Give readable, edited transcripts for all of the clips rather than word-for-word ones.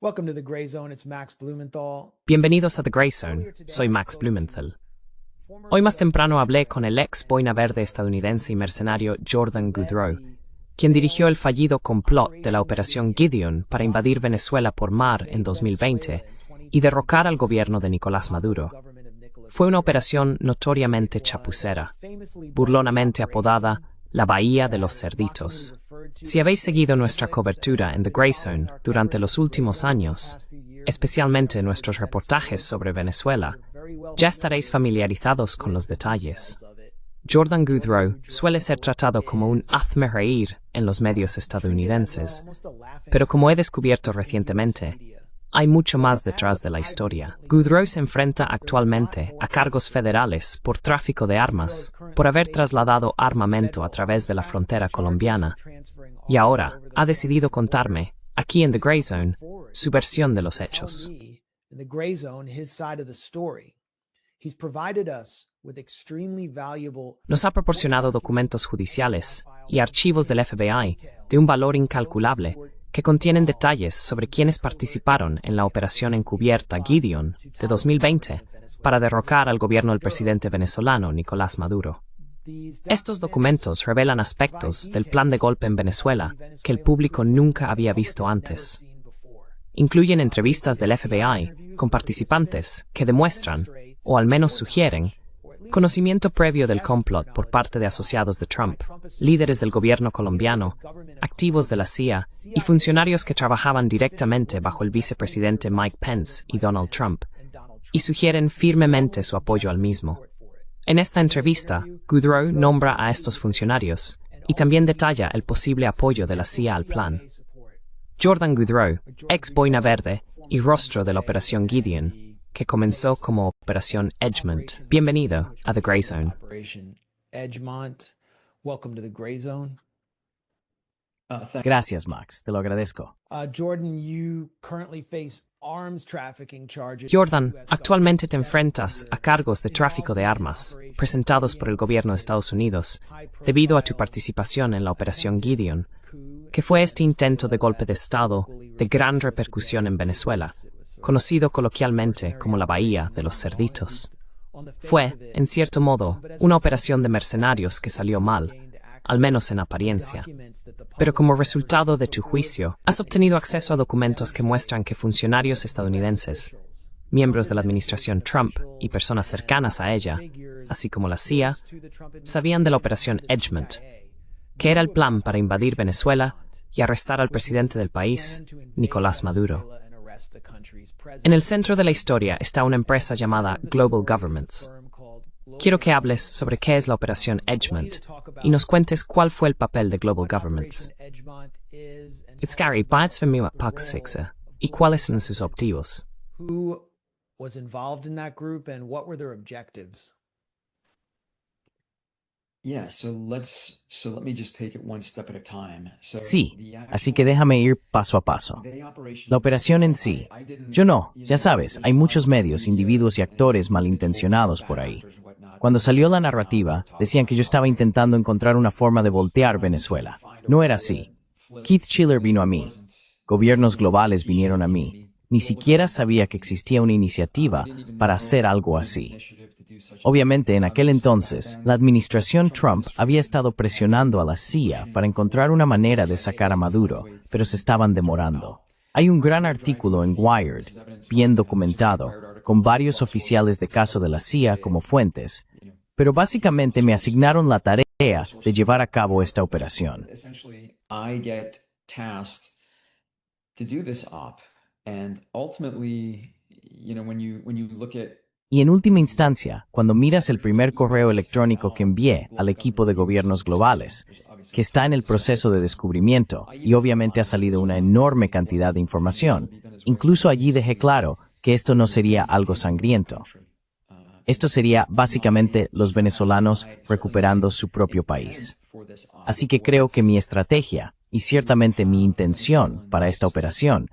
Welcome to the Gray Zone. It's Max Blumenthal. Bienvenidos a The Gray Zone. Soy Max Blumenthal. Hoy más temprano hablé con el ex boina verde estadounidense y mercenario Jordan Goudreau, quien dirigió el fallido complot de la Operación Gideon para invadir Venezuela por mar en 2020 y derrocar al gobierno de Nicolás Maduro. Fue una operación notoriamente chapucera, burlonamente apodada la Bahía de los Cerditos. Si habéis seguido nuestra cobertura en The Gray Zone durante los últimos años, especialmente nuestros reportajes sobre Venezuela, ya estaréis familiarizados con los detalles. Jordan Goudreau suele ser tratado como un hazme reír en los medios estadounidenses, pero como he descubierto recientemente, hay mucho más detrás de la historia. Goudreau se enfrenta actualmente a cargos federales por tráfico de armas, por haber trasladado armamento a través de la frontera colombiana, y ahora ha decidido contarme, aquí en The Gray Zone, su versión de los hechos. Nos ha proporcionado documentos judiciales y archivos del FBI de un valor incalculable que contienen detalles sobre quienes participaron en la operación encubierta Gideon de 2020 para derrocar al gobierno del presidente venezolano Nicolás Maduro. Estos documentos revelan aspectos del plan de golpe en Venezuela que el público nunca había visto antes. Incluyen entrevistas del FBI con participantes que demuestran, o al menos sugieren, conocimiento previo del complot por parte de asociados de Trump, líderes del gobierno colombiano, activos de la CIA y funcionarios que trabajaban directamente bajo el vicepresidente Mike Pence y Donald Trump, y sugieren firmemente su apoyo al mismo. En esta entrevista, Goudreau nombra a estos funcionarios y también detalla el posible apoyo de la CIA al plan. Jordan Goudreau, ex boina verde y rostro de la Operación Gideon, que comenzó como Operación Edgemont. Bienvenido a The Gray Zone. Gracias, Max. Te lo agradezco. Jordan, actualmente te enfrentas a cargos de tráfico de armas presentados por el gobierno de Estados Unidos debido a tu participación en la Operación Gideon, que fue este intento de golpe de Estado de gran repercusión en Venezuela, conocido coloquialmente como la Bahía de los Cerditos. Fue, en cierto modo, una operación de mercenarios que salió mal, al menos en apariencia. Pero como resultado de tu juicio, has obtenido acceso a documentos que muestran que funcionarios estadounidenses, miembros de la administración Trump y personas cercanas a ella, así como la CIA, sabían de la Operación Edgemont, que era el plan para invadir Venezuela y arrestar al presidente del país, Nicolás Maduro. En el centro de la historia está una empresa llamada Global Governments. Quiero que hables sobre qué es la Operación Edgemont y nos cuentes cuál fue el papel de Global Governments. It's Gary, Bites for me at Pug Sixer, y cuáles son sus objetivos. Sí, así que déjame ir paso a paso. La operación en sí. Ya sabes, hay muchos medios, individuos y actores malintencionados por ahí. Cuando salió la narrativa, decían que yo estaba intentando encontrar una forma de voltear Venezuela. No era así. Keith Schiller vino a mí. Gobiernos globales vinieron a mí. Ni siquiera sabía que existía una iniciativa para hacer algo así. Obviamente, en aquel entonces, la administración Trump había estado presionando a la CIA para encontrar una manera de sacar a Maduro, pero se estaban demorando. Hay un gran artículo en Wired, bien documentado, con varios oficiales de caso de la CIA como fuentes, pero básicamente me asignaron la tarea de llevar a cabo esta operación. Y en última instancia, cuando miras el primer correo electrónico que envié al equipo de gobiernos globales, que está en el proceso de descubrimiento, y obviamente ha salido una enorme cantidad de información, incluso allí dejé claro que esto no sería algo sangriento. Esto sería básicamente los venezolanos recuperando su propio país. Así que creo que mi estrategia, y ciertamente mi intención para esta operación,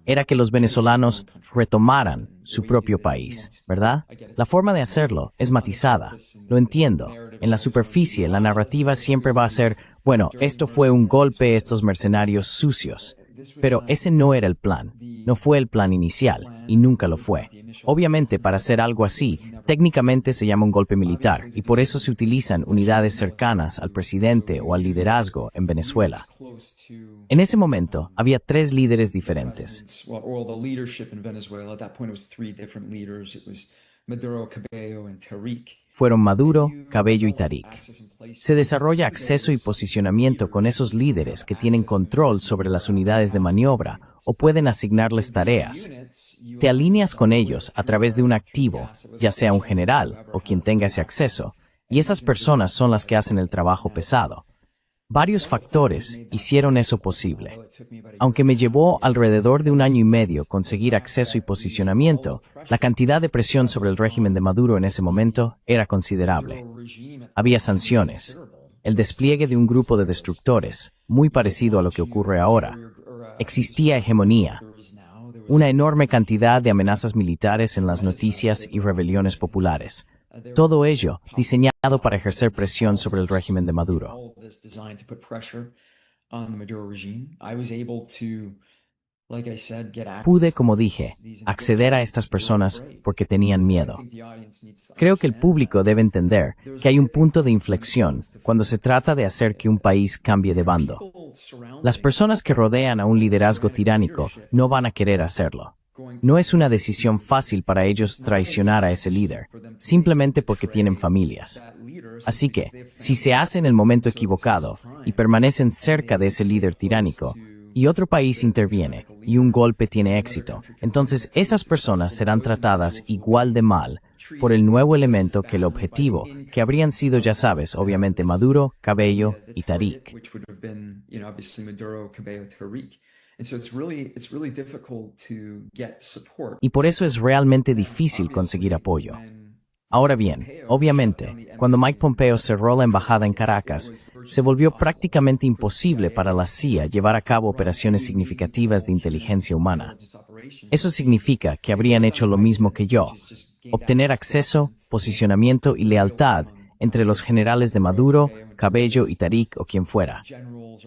era que los venezolanos retomaran su propio país, ¿verdad? La forma de hacerlo es matizada. Lo entiendo. En la superficie, la narrativa siempre va a ser, bueno, esto fue un golpe, estos mercenarios sucios. Pero ese no era el plan. No fue el plan inicial, y nunca lo fue. Obviamente, para hacer algo así, técnicamente se llama un golpe militar, y por eso se utilizan unidades cercanas al presidente o al liderazgo en Venezuela. En ese momento, había 3 líderes diferentes. Fueron Maduro, Cabello y Tarik. Se desarrolla acceso y posicionamiento con esos líderes que tienen control sobre las unidades de maniobra o pueden asignarles tareas. Te alineas con ellos a través de un activo, ya sea un general o quien tenga ese acceso, y esas personas son las que hacen el trabajo pesado. Varios factores hicieron eso posible. Aunque me llevó alrededor de 1 año y medio conseguir acceso y posicionamiento, la cantidad de presión sobre el régimen de Maduro en ese momento era considerable. Había sanciones, el despliegue de un grupo de destructores, muy parecido a lo que ocurre ahora. Existía hegemonía, una enorme cantidad de amenazas militares en las noticias y rebeliones populares. Todo ello diseñado para ejercer presión sobre el régimen de Maduro. Pude, como dije, acceder a estas personas porque tenían miedo. Creo que el público debe entender que hay un punto de inflexión cuando se trata de hacer que un país cambie de bando. Las personas que rodean a un liderazgo tiránico no van a querer hacerlo. No es una decisión fácil para ellos traicionar a ese líder, simplemente porque tienen familias. Así que, si se hace en el momento equivocado y permanecen cerca de ese líder tiránico, y otro país interviene y un golpe tiene éxito, entonces esas personas serán tratadas igual de mal por el nuevo elemento que el objetivo, que habrían sido, ya sabes, obviamente Maduro, Cabello y Tarik. Y por eso es realmente difícil conseguir apoyo. Ahora bien, obviamente, cuando Mike Pompeo cerró la embajada en Caracas, se volvió prácticamente imposible para la CIA llevar a cabo operaciones significativas de inteligencia humana. Eso significa que habrían hecho lo mismo que yo, obtener acceso, posicionamiento y lealtad entre los generales de Maduro, Cabello y Tarik o quien fuera.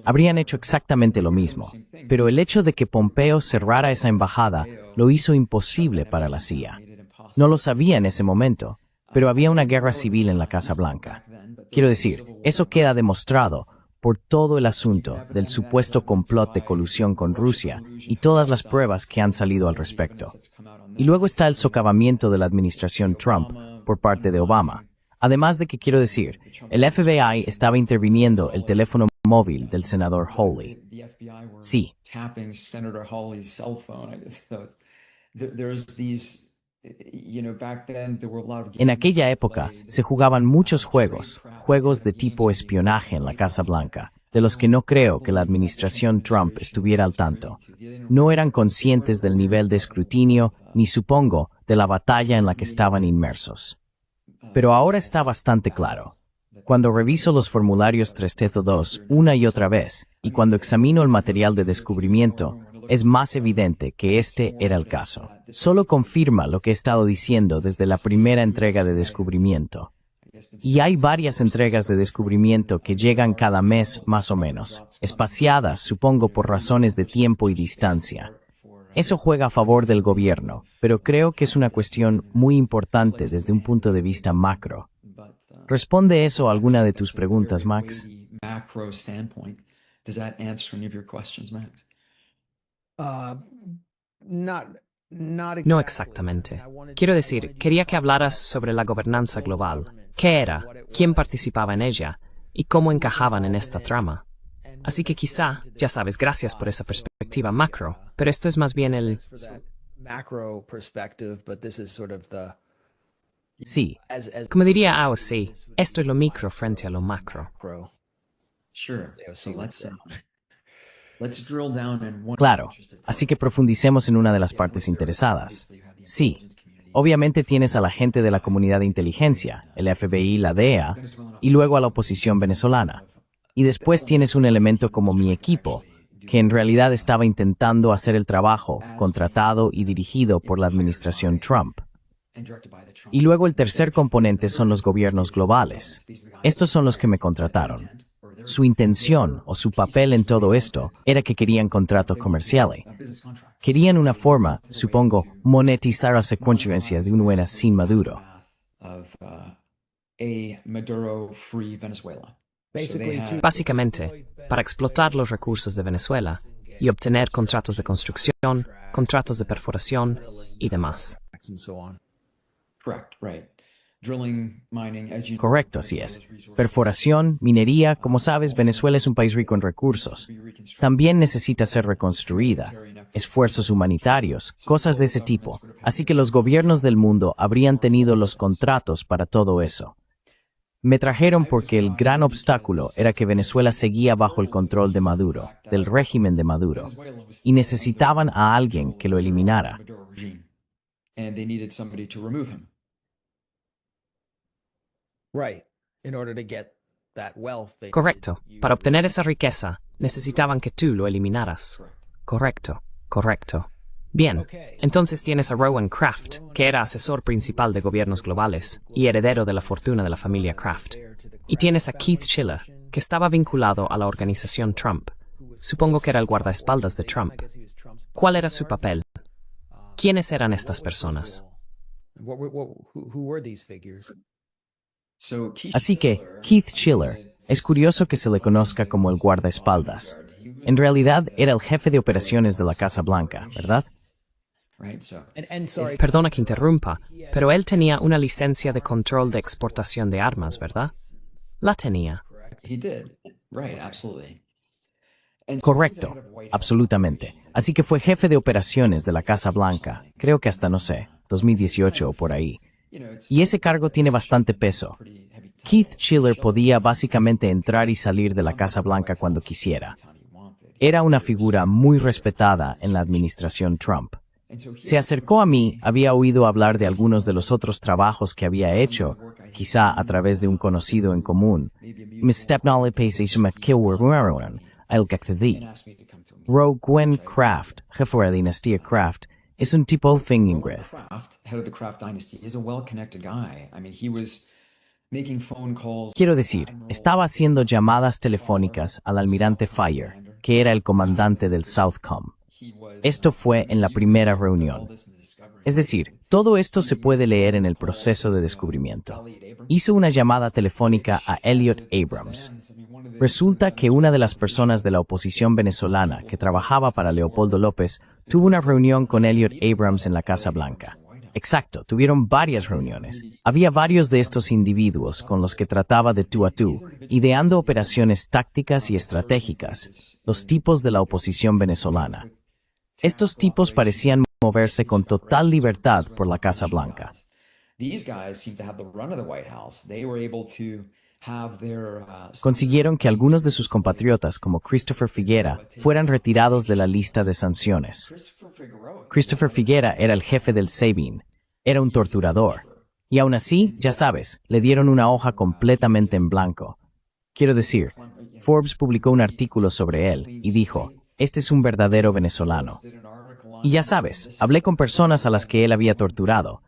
Habrían hecho exactamente lo mismo, pero el hecho de que Pompeo cerrara esa embajada lo hizo imposible para la CIA. No lo sabía en ese momento, pero había una guerra civil en la Casa Blanca. Quiero decir, eso queda demostrado por todo el asunto del supuesto complot de colusión con Rusia y todas las pruebas que han salido al respecto. Y luego está el socavamiento de la administración Trump por parte de Obama. Además de que, quiero decir, el FBI estaba interviniendo el teléfono móvil del senador Hawley. Sí. En aquella época se jugaban muchos juegos de tipo espionaje en la Casa Blanca, de los que no creo que la administración Trump estuviera al tanto. No eran conscientes del nivel de escrutinio, ni supongo, de la batalla en la que estaban inmersos. Pero ahora está bastante claro. Cuando reviso los formularios 3TETO2 una y otra vez, y cuando examino el material de descubrimiento, es más evidente que este era el caso. Solo confirma lo que he estado diciendo desde la primera entrega de descubrimiento. Y hay varias entregas de descubrimiento que llegan cada mes más o menos, espaciadas, supongo, por razones de tiempo y distancia. Eso juega a favor del gobierno, pero creo que es una cuestión muy importante desde un punto de vista macro. ¿Responde eso a alguna de tus preguntas, Max? No exactamente. Quiero decir, quería que hablaras sobre la gobernanza global. ¿Qué era? ¿Quién participaba en ella? ¿Y cómo encajaban en esta trama? Así que quizá, ya sabes, gracias por esa perspectiva macro, pero esto es más bien el... Sí. Como diría AOC, esto es lo micro frente a lo macro. Claro, así que profundicemos en una de las partes interesadas. Sí, obviamente tienes a la gente de la comunidad de inteligencia, el FBI, la DEA, y luego a la oposición venezolana. Y después tienes un elemento como mi equipo, que en realidad estaba intentando hacer el trabajo, contratado y dirigido por la administración Trump. Y luego el tercer componente son los gobiernos globales. Estos son los que me contrataron. su intención o su papel en todo esto era que querían contratos comerciales. Querían una forma, supongo, monetizar las consecuencias de una sin Maduro. Básicamente, para explotar los recursos de Venezuela y obtener contratos de construcción, contratos de perforación y demás. Correcto, así es. Perforación, minería, como sabes, Venezuela es un país rico en recursos. También necesita ser reconstruida. Esfuerzos humanitarios, cosas de ese tipo. Así que los gobiernos del mundo habrían tenido los contratos para todo eso. Me trajeron porque el gran obstáculo era que Venezuela seguía bajo el control de Maduro, del régimen de Maduro, y necesitaban a alguien que lo eliminara. Correcto. Para obtener esa riqueza, necesitaban que tú lo eliminaras. Correcto, correcto. Bien, entonces tienes a Rowan Kraft, que era asesor principal de gobiernos globales y heredero de la fortuna de la familia Kraft. Y tienes a Keith Schiller, que estaba vinculado a la organización Trump. Supongo que era el guardaespaldas de Trump. ¿Cuál era su papel? ¿Quiénes eran estas personas? Así que, Keith Schiller, es curioso que se le conozca como el guardaespaldas. En realidad era el jefe de operaciones de la Casa Blanca, ¿verdad? Perdona que interrumpa, pero él tenía una licencia de control de exportación de armas, ¿verdad? La tenía. Correcto, absolutamente. Así que fue jefe de operaciones de la Casa Blanca, creo que hasta, no sé, 2018 o por ahí. Y ese cargo tiene bastante peso. Keith Schiller podía básicamente entrar y salir de la Casa Blanca cuando quisiera. Era una figura muy respetada en la administración Trump. Se acercó a mí, había oído hablar de algunos de los otros trabajos que había hecho, quizá a través de un conocido en común. Roe Gwen Kraft, jefe de la dinastía Kraft, es un tipo Fingingreath. Quiero decir, estaba haciendo llamadas telefónicas al almirante Fire, que era el comandante del Southcom. Esto fue en la primera reunión. Es decir, todo esto se puede leer en el proceso de descubrimiento. Hizo una llamada telefónica a Elliot Abrams. Resulta que una de las personas de la oposición venezolana que trabajaba para Leopoldo López tuvo una reunión con Elliot Abrams en la Casa Blanca. Exacto, tuvieron varias reuniones. Había varios de estos individuos con los que trataba de tú a tú, ideando operaciones tácticas y estratégicas, los tipos de la oposición venezolana. Estos tipos parecían moverse con total libertad por la Casa Blanca. Consiguieron que algunos de sus compatriotas, como Christopher Figuera, fueran retirados de la lista de sanciones. Christopher Figuera era el jefe del SEBIN. Era un torturador. Y aún así, ya sabes, le dieron una hoja completamente en blanco. Quiero decir, Forbes publicó un artículo sobre él y dijo, este es un verdadero venezolano. Y ya sabes, hablé con personas a las que él había torturado.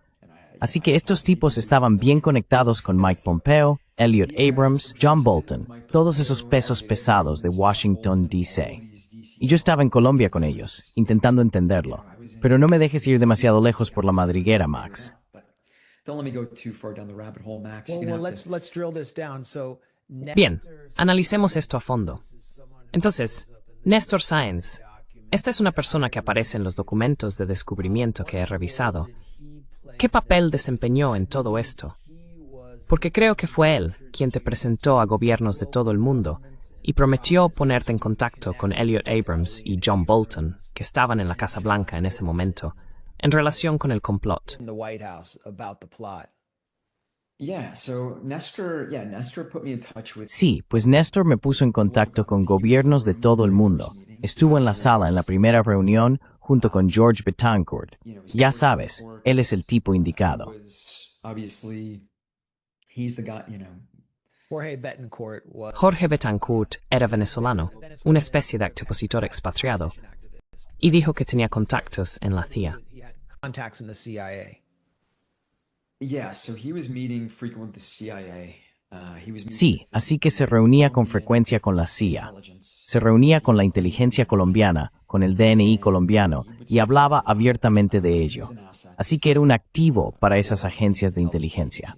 Así que estos tipos estaban bien conectados con Mike Pompeo, Elliot Abrams, John Bolton, todos esos pesos pesados de Washington, D.C. Y yo estaba en Colombia con ellos, intentando entenderlo. Pero no me dejes ir demasiado lejos por la madriguera, Max. Bien, analicemos esto a fondo. Entonces, Néstor Sáenz. Esta es una persona que aparece en los documentos de descubrimiento que he revisado. ¿Qué papel desempeñó en todo esto? Porque creo que fue él quien te presentó a gobiernos de todo el mundo y prometió ponerte en contacto con Elliot Abrams y John Bolton, que estaban en la Casa Blanca en ese momento, en relación con el complot. Sí, pues Néstor me puso en contacto con gobiernos de todo el mundo. Estuvo en la sala en la primera reunión junto con George Betancourt. Ya sabes, él es el tipo indicado. Jorge Betancourt era venezolano, una especie de expositor expatriado, y dijo que tenía contactos en la CIA. Sí, así que se reunía con frecuencia con la CIA. Se reunía con la inteligencia colombiana, con el DNI colombiano, y hablaba abiertamente de ello. Así que era un activo para esas agencias de inteligencia.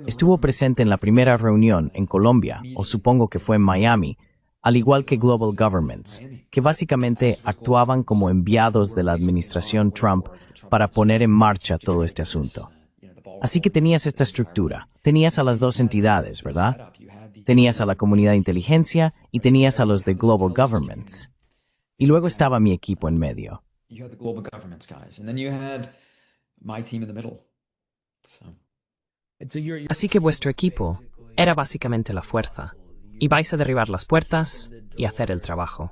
Estuvo presente en la primera reunión en Colombia, o supongo que fue en Miami, al igual que Global Governments, que básicamente actuaban como enviados de la administración Trump para poner en marcha todo este asunto. Así que tenías esta estructura, tenías a las dos entidades, ¿verdad? Tenías a la comunidad de inteligencia y tenías a los de Global Governments. Y luego estaba mi equipo en medio. Así que vuestro equipo era básicamente la fuerza. Y vais a derribar las puertas y hacer el trabajo.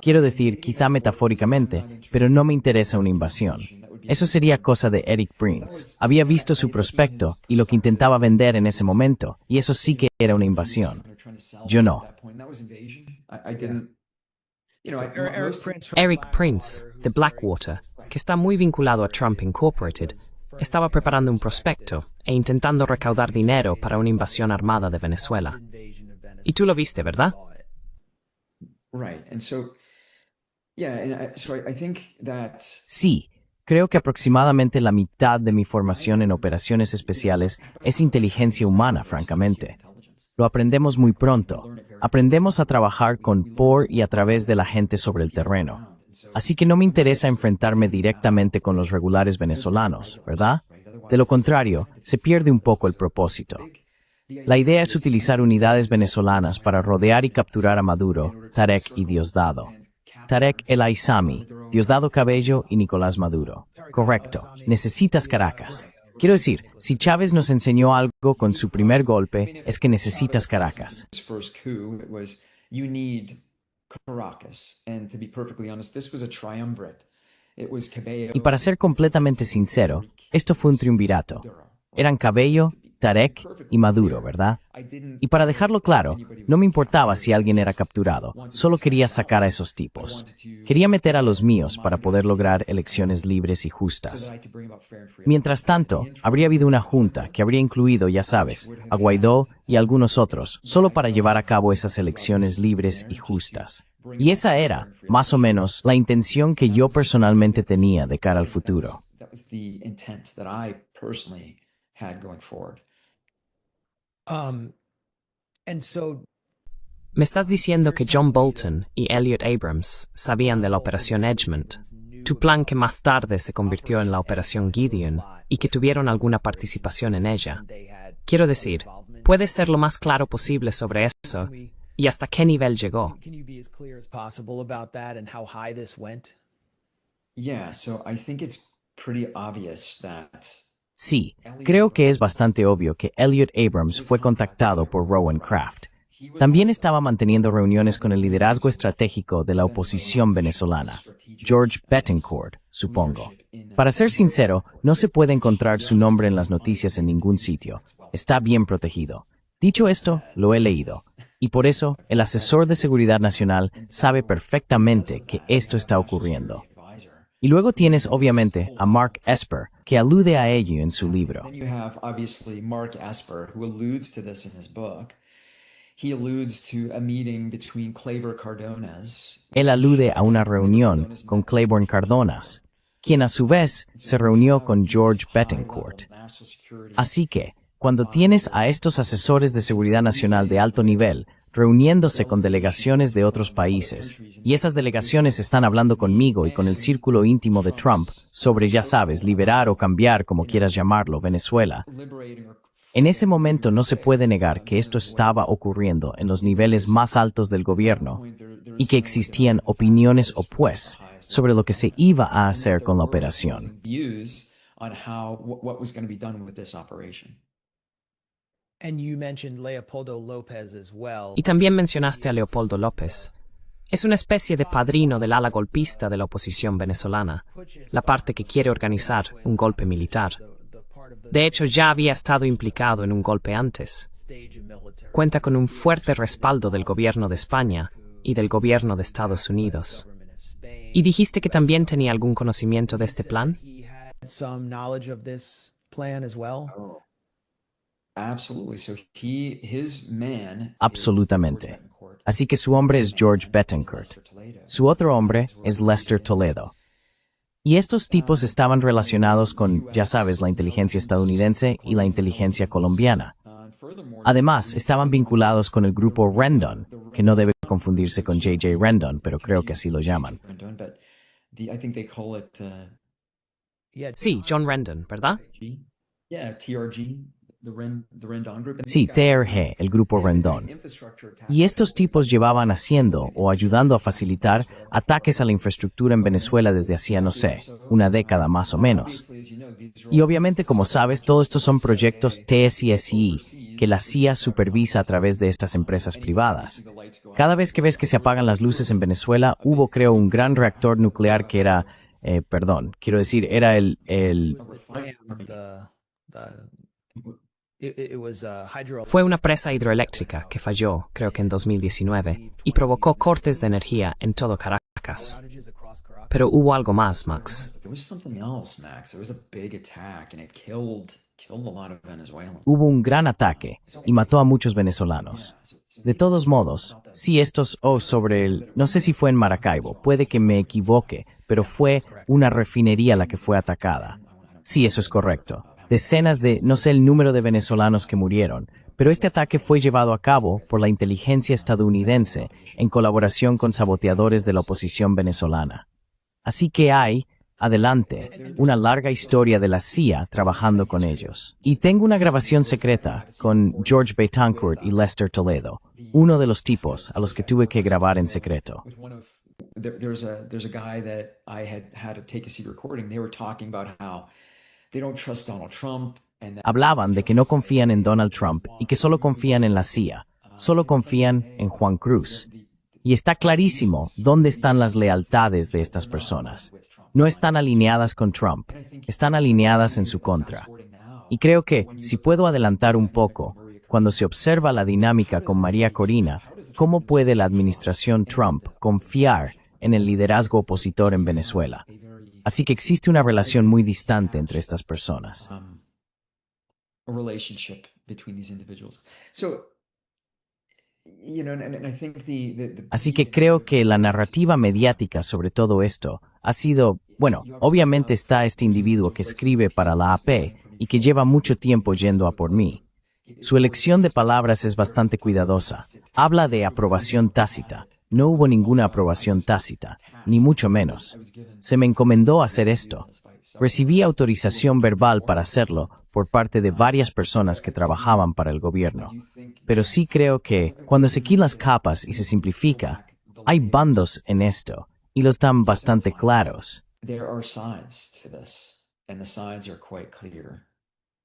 Quiero decir, quizá metafóricamente, pero no me interesa una invasión. Eso sería cosa de Eric Prince. Había visto su prospecto y lo que intentaba vender en ese momento, y eso sí que era una invasión. Yo no. Eric Prince, de Blackwater, que está muy vinculado a Trump Incorporated, estaba preparando un prospecto e intentando recaudar dinero para una invasión armada de Venezuela. Y tú lo viste, ¿verdad? Sí, creo que aproximadamente la mitad de mi formación en operaciones especiales es inteligencia humana, francamente. Lo aprendemos muy pronto. Aprendemos a trabajar con, por y a través de la gente sobre el terreno. Así que no me interesa enfrentarme directamente con los regulares venezolanos, ¿verdad? De lo contrario, se pierde un poco el propósito. La idea es utilizar unidades venezolanas para rodear y capturar a Maduro, Tarek y Diosdado. Tarek El Aissami, Diosdado Cabello y Nicolás Maduro. Correcto. Necesitas Caracas. Quiero decir, si Chávez nos enseñó algo con su primer golpe, es que necesitas Caracas. Y para ser completamente sincero, esto fue un triunvirato. Eran Cabello, Tarek y Maduro, ¿verdad? Y para dejarlo claro, no me importaba si alguien era capturado, solo quería sacar a esos tipos. Quería meter a los míos para poder lograr elecciones libres y justas. Mientras tanto, habría habido una junta que habría incluido, ya sabes, a Guaidó y algunos otros, solo para llevar a cabo esas elecciones libres y justas. Y esa era, más o menos, la intención que yo personalmente tenía de cara al futuro. Me estás diciendo que John Bolton y Elliot Abrams sabían de la Operación Edgemont, tu plan que más tarde se convirtió en la Operación Gideon, y que tuvieron alguna participación en ella. Quiero decir, ¿puedes ser lo más claro posible sobre eso? ¿Y hasta qué nivel llegó? Sí, creo que es bastante obvio que Elliot Abrams fue contactado por Rowan Kraft. También estaba manteniendo reuniones con el liderazgo estratégico de la oposición venezolana, George Betancourt, supongo. Para ser sincero, no se puede encontrar su nombre en las noticias en ningún sitio. Está bien protegido. Dicho esto, lo he leído. Y por eso, el asesor de seguridad nacional sabe perfectamente que esto está ocurriendo. Y luego tienes, obviamente, a Mark Esper, que alude a ello en su libro. Él alude a una reunión con Claiborne Cardonas, quien a su vez se reunió con George Betancourt. Así que, cuando tienes a estos asesores de seguridad nacional de alto nivel reuniéndose con delegaciones de otros países, y esas delegaciones están hablando conmigo y con el círculo íntimo de Trump sobre, ya sabes, liberar o cambiar, como quieras llamarlo, Venezuela, en ese momento no se puede negar que esto estaba ocurriendo en los niveles más altos del gobierno y que existían opiniones opuestas sobre lo que se iba a hacer con la operación. Y también mencionaste a Leopoldo López. Es una especie de padrino del ala golpista de la oposición venezolana, la parte que quiere organizar un golpe militar. De hecho, ya había estado implicado en un golpe antes. Cuenta con un fuerte respaldo del gobierno de España y del gobierno de Estados Unidos. ¿Y dijiste que también tenía algún conocimiento de este plan? Absolutamente. Así que su hombre es George Betancourt. Su otro hombre es Lester Toledo. Y estos tipos estaban relacionados con, ya sabes, la inteligencia estadounidense y la inteligencia colombiana. Además, estaban vinculados con el grupo Rendon, que no debe confundirse con J.J. Rendon, pero creo que así lo llaman. Sí, John Rendon, ¿verdad? Sí, TRG, el grupo Rendon. Y estos tipos llevaban haciendo o ayudando a facilitar ataques a la infraestructura en Venezuela desde hacía, no sé, una década más o menos. Y obviamente, como sabes, todos estos son proyectos TSSI que la CIA supervisa a través de estas empresas privadas. Cada vez que ves que se apagan las luces en Venezuela, hubo, creo, un gran reactor nuclear que era, era Fue una presa hidroeléctrica que falló, creo que en 2019, y provocó cortes de energía en todo Caracas. Pero hubo algo más, Max. Hubo un gran ataque y mató a muchos venezolanos. De todos modos, sí no sé si fue en Maracaibo, puede que me equivoque, pero fue una refinería la que fue atacada. Sí, eso es correcto. Decenas no sé el número de venezolanos que murieron, pero este ataque fue llevado a cabo por la inteligencia estadounidense en colaboración con saboteadores de la oposición venezolana. Así que hay, adelante, una larga historia de la CIA trabajando con ellos. Y tengo una grabación secreta con George Betancourt y Lester Toledo, uno de los tipos a los que tuve que grabar en secreto. There's a guy that I had to take a secret recording. They were talking about how they don't trust Donald Trump. Hablaban de que no confían en Donald Trump y que solo confían en la CIA, solo confían en Juan Cruz. Y está clarísimo dónde están las lealtades de estas personas. No están alineadas con Trump, están alineadas en su contra. Y creo que, si puedo adelantar un poco, cuando se observa la dinámica con María Corina, ¿cómo puede la administración Trump confiar en el liderazgo opositor en Venezuela? Así que existe una relación muy distante entre estas personas. Así que creo que la narrativa mediática sobre todo esto ha sido, obviamente está este individuo que escribe para la AP y que lleva mucho tiempo yendo a por mí. Su elección de palabras es bastante cuidadosa. Habla de aprobación tácita. No hubo ninguna aprobación tácita, ni mucho menos. Se me encomendó hacer esto. Recibí autorización verbal para hacerlo por parte de varias personas que trabajaban para el gobierno. Pero sí creo que, cuando se quitan las capas y se simplifica, hay bandos en esto, y los dan bastante claros.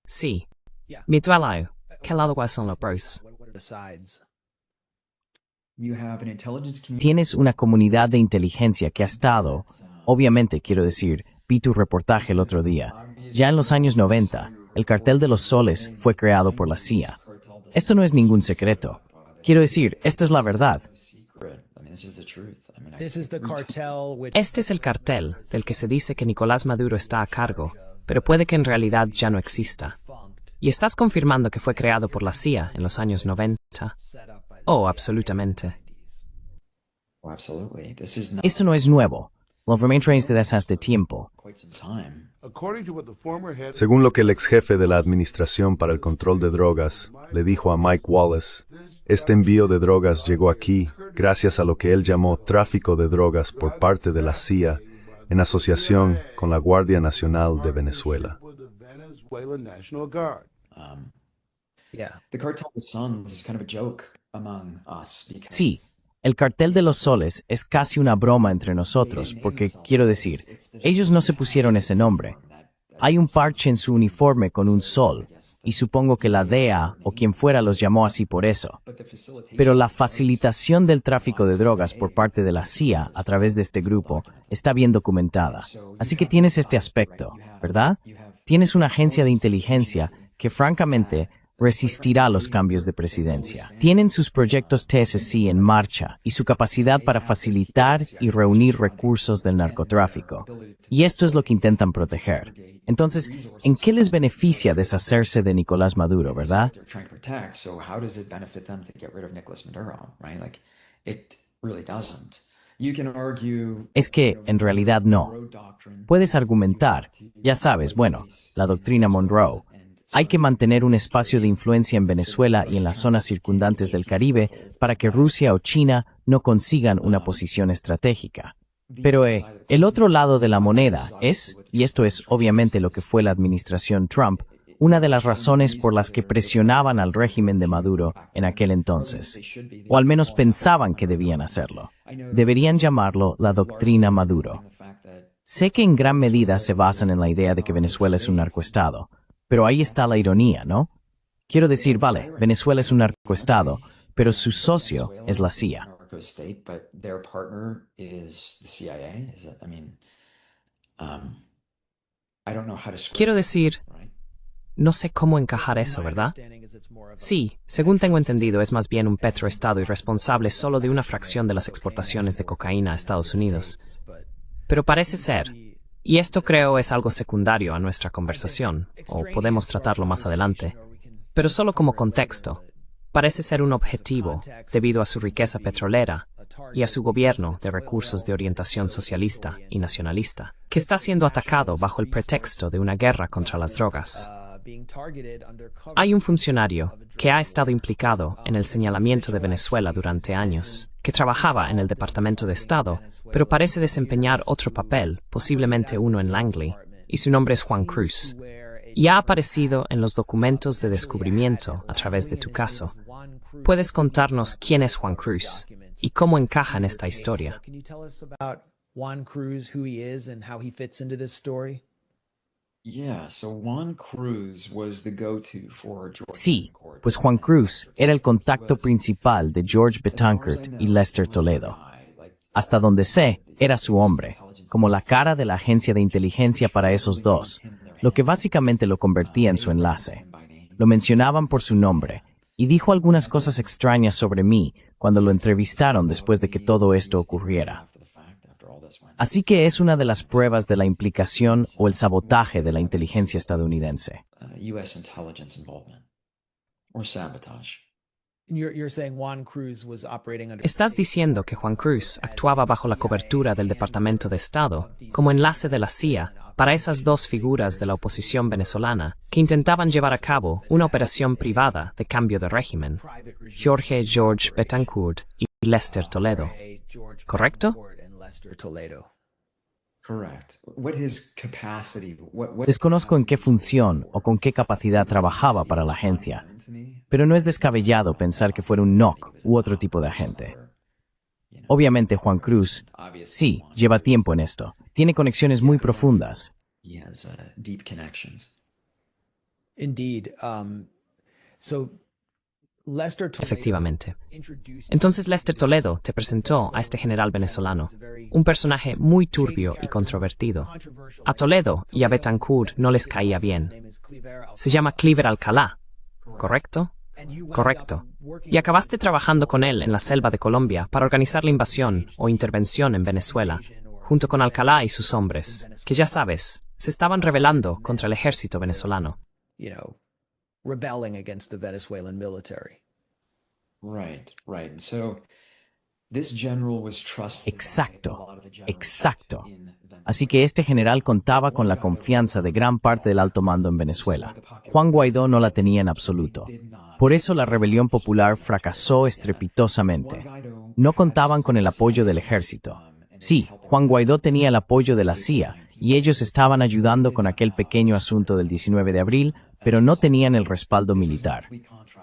Sí. Mi tualayo, ¿qué lado son los pros? Tienes una comunidad de inteligencia que ha estado, obviamente quiero decir, vi tu reportaje el otro día. Ya en los años 90, el Cartel de los Soles fue creado por la CIA. Esto no es ningún secreto. Quiero decir, esta es la verdad. Este es el cartel del que se dice que Nicolás Maduro está a cargo, pero puede que en realidad ya no exista. ¿Y estás confirmando que fue creado por la CIA en los años 90? Oh, absolutamente. Esto no es nuevo. Lo traes desde hace tiempo. Según lo que el ex jefe de la Administración para el Control de Drogas le dijo a Mike Wallace, este envío de drogas llegó aquí gracias a lo que él llamó tráfico de drogas por parte de la CIA en asociación con la Guardia Nacional de Venezuela. Sí, el Cartel de los Soles es casi una broma entre nosotros, porque, quiero decir, ellos no se pusieron ese nombre. Hay un parche en su uniforme con un sol, y supongo que la DEA o quien fuera los llamó así por eso. Pero la facilitación del tráfico de drogas por parte de la CIA a través de este grupo está bien documentada. Así que tienes este aspecto, ¿verdad? Tienes una agencia de inteligencia que francamente resistirá los cambios de presidencia. Tienen sus proyectos TSC en marcha y su capacidad para facilitar y reunir recursos del narcotráfico. Y esto es lo que intentan proteger. Entonces, ¿en qué les beneficia deshacerse de Nicolás Maduro, verdad? Es que, en realidad, no. Puedes argumentar, ya sabes, bueno, la doctrina Monroe. Hay que mantener un espacio de influencia en Venezuela y en las zonas circundantes del Caribe para que Rusia o China no consigan una posición estratégica. Pero el otro lado de la moneda es, y esto es obviamente lo que fue la administración Trump, una de las razones por las que presionaban al régimen de Maduro en aquel entonces, o al menos pensaban que debían hacerlo. Deberían llamarlo la doctrina Maduro. Sé que en gran medida se basan en la idea de que Venezuela es un narcoestado, pero ahí está la ironía, ¿no? Quiero decir, vale, Venezuela es un narcoestado, pero su socio es la CIA. Quiero decir, no sé cómo encajar eso, ¿verdad? Sí, según tengo entendido, es más bien un petroestado y responsable solo de una fracción de las exportaciones de cocaína a Estados Unidos. Pero parece ser, y esto creo es algo secundario a nuestra conversación, o podemos tratarlo más adelante, pero solo como contexto, parece ser un objetivo debido a su riqueza petrolera y a su gobierno de recursos de orientación socialista y nacionalista, que está siendo atacado bajo el pretexto de una guerra contra las drogas. Hay un funcionario que ha estado implicado en el señalamiento de Venezuela durante años, que trabajaba en el Departamento de Estado, pero parece desempeñar otro papel, posiblemente uno en Langley, y su nombre es Juan Cruz. Y ha aparecido en los documentos de descubrimiento a través de tu caso. ¿Puedes contarnos quién es Juan Cruz y cómo encaja en esta historia? Sí, pues Juan Cruz era el contacto principal de George Betancourt y Lester Toledo. Hasta donde sé, era su hombre, como la cara de la agencia de inteligencia para esos dos, lo que básicamente lo convertía en su enlace. Lo mencionaban por su nombre, y dijo algunas cosas extrañas sobre mí cuando lo entrevistaron después de que todo esto ocurriera. Así que es una de las pruebas de la implicación o el sabotaje de la inteligencia estadounidense. Estás diciendo que Juan Cruz actuaba bajo la cobertura del Departamento de Estado como enlace de la CIA para esas dos figuras de la oposición venezolana que intentaban llevar a cabo una operación privada de cambio de régimen, George Betancourt y Lester Toledo. ¿Correcto? Desconozco en qué función o con qué capacidad trabajaba para la agencia, pero no es descabellado pensar que fuera un NOC u otro tipo de agente. Obviamente Juan Cruz, sí, lleva tiempo en esto. Tiene conexiones muy profundas. Efectivamente. Entonces Lester Toledo te presentó a este general venezolano, un personaje muy turbio y controvertido. A Toledo y a Betancourt no les caía bien. Se llama Cliver Alcalá, ¿correcto? Correcto. Y acabaste trabajando con él en la selva de Colombia para organizar la invasión o intervención en Venezuela, junto con Alcalá y sus hombres, que ya sabes, se estaban rebelando contra el ejército venezolano. Rebelling against the Venezuelan military. Exacto. Así que este general contaba con la confianza de gran parte del alto mando en Venezuela. Juan Guaidó no la tenía en absoluto. Por eso la rebelión popular fracasó estrepitosamente. No contaban con el apoyo del ejército. Sí, Juan Guaidó tenía el apoyo de la CIA, y ellos estaban ayudando con aquel pequeño asunto del 19 de abril, pero no tenían el respaldo militar.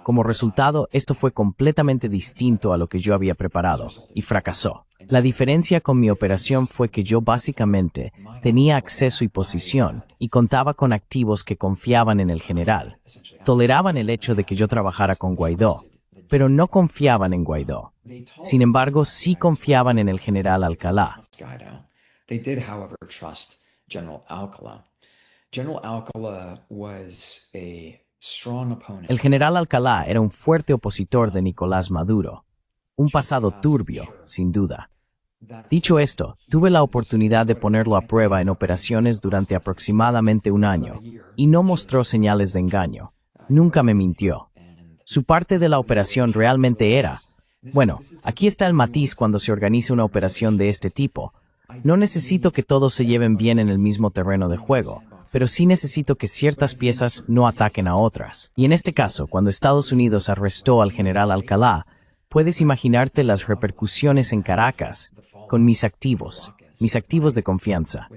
Como resultado, esto fue completamente distinto a lo que yo había preparado, y fracasó. La diferencia con mi operación fue que yo básicamente tenía acceso y posición, y contaba con activos que confiaban en el general. Toleraban el hecho de que yo trabajara con Guaidó, pero no confiaban en Guaidó. Sin embargo, sí confiaban en el general Alcalá. General Alcalá was strong opponent. El general Alcalá era un fuerte opositor de Nicolás Maduro, un pasado turbio, sin duda. Dicho esto, tuve la oportunidad de ponerlo a prueba en operaciones durante aproximadamente un año, y no mostró señales de engaño. Nunca me mintió. Su parte de la operación realmente era, bueno, aquí está el matiz cuando se organiza una operación de este tipo. No necesito que todos se lleven bien en el mismo terreno de juego, pero sí necesito que ciertas piezas no ataquen a otras. Y en este caso, cuando Estados Unidos arrestó al general Alcalá, puedes imaginarte las repercusiones en Caracas con mis activos de confianza.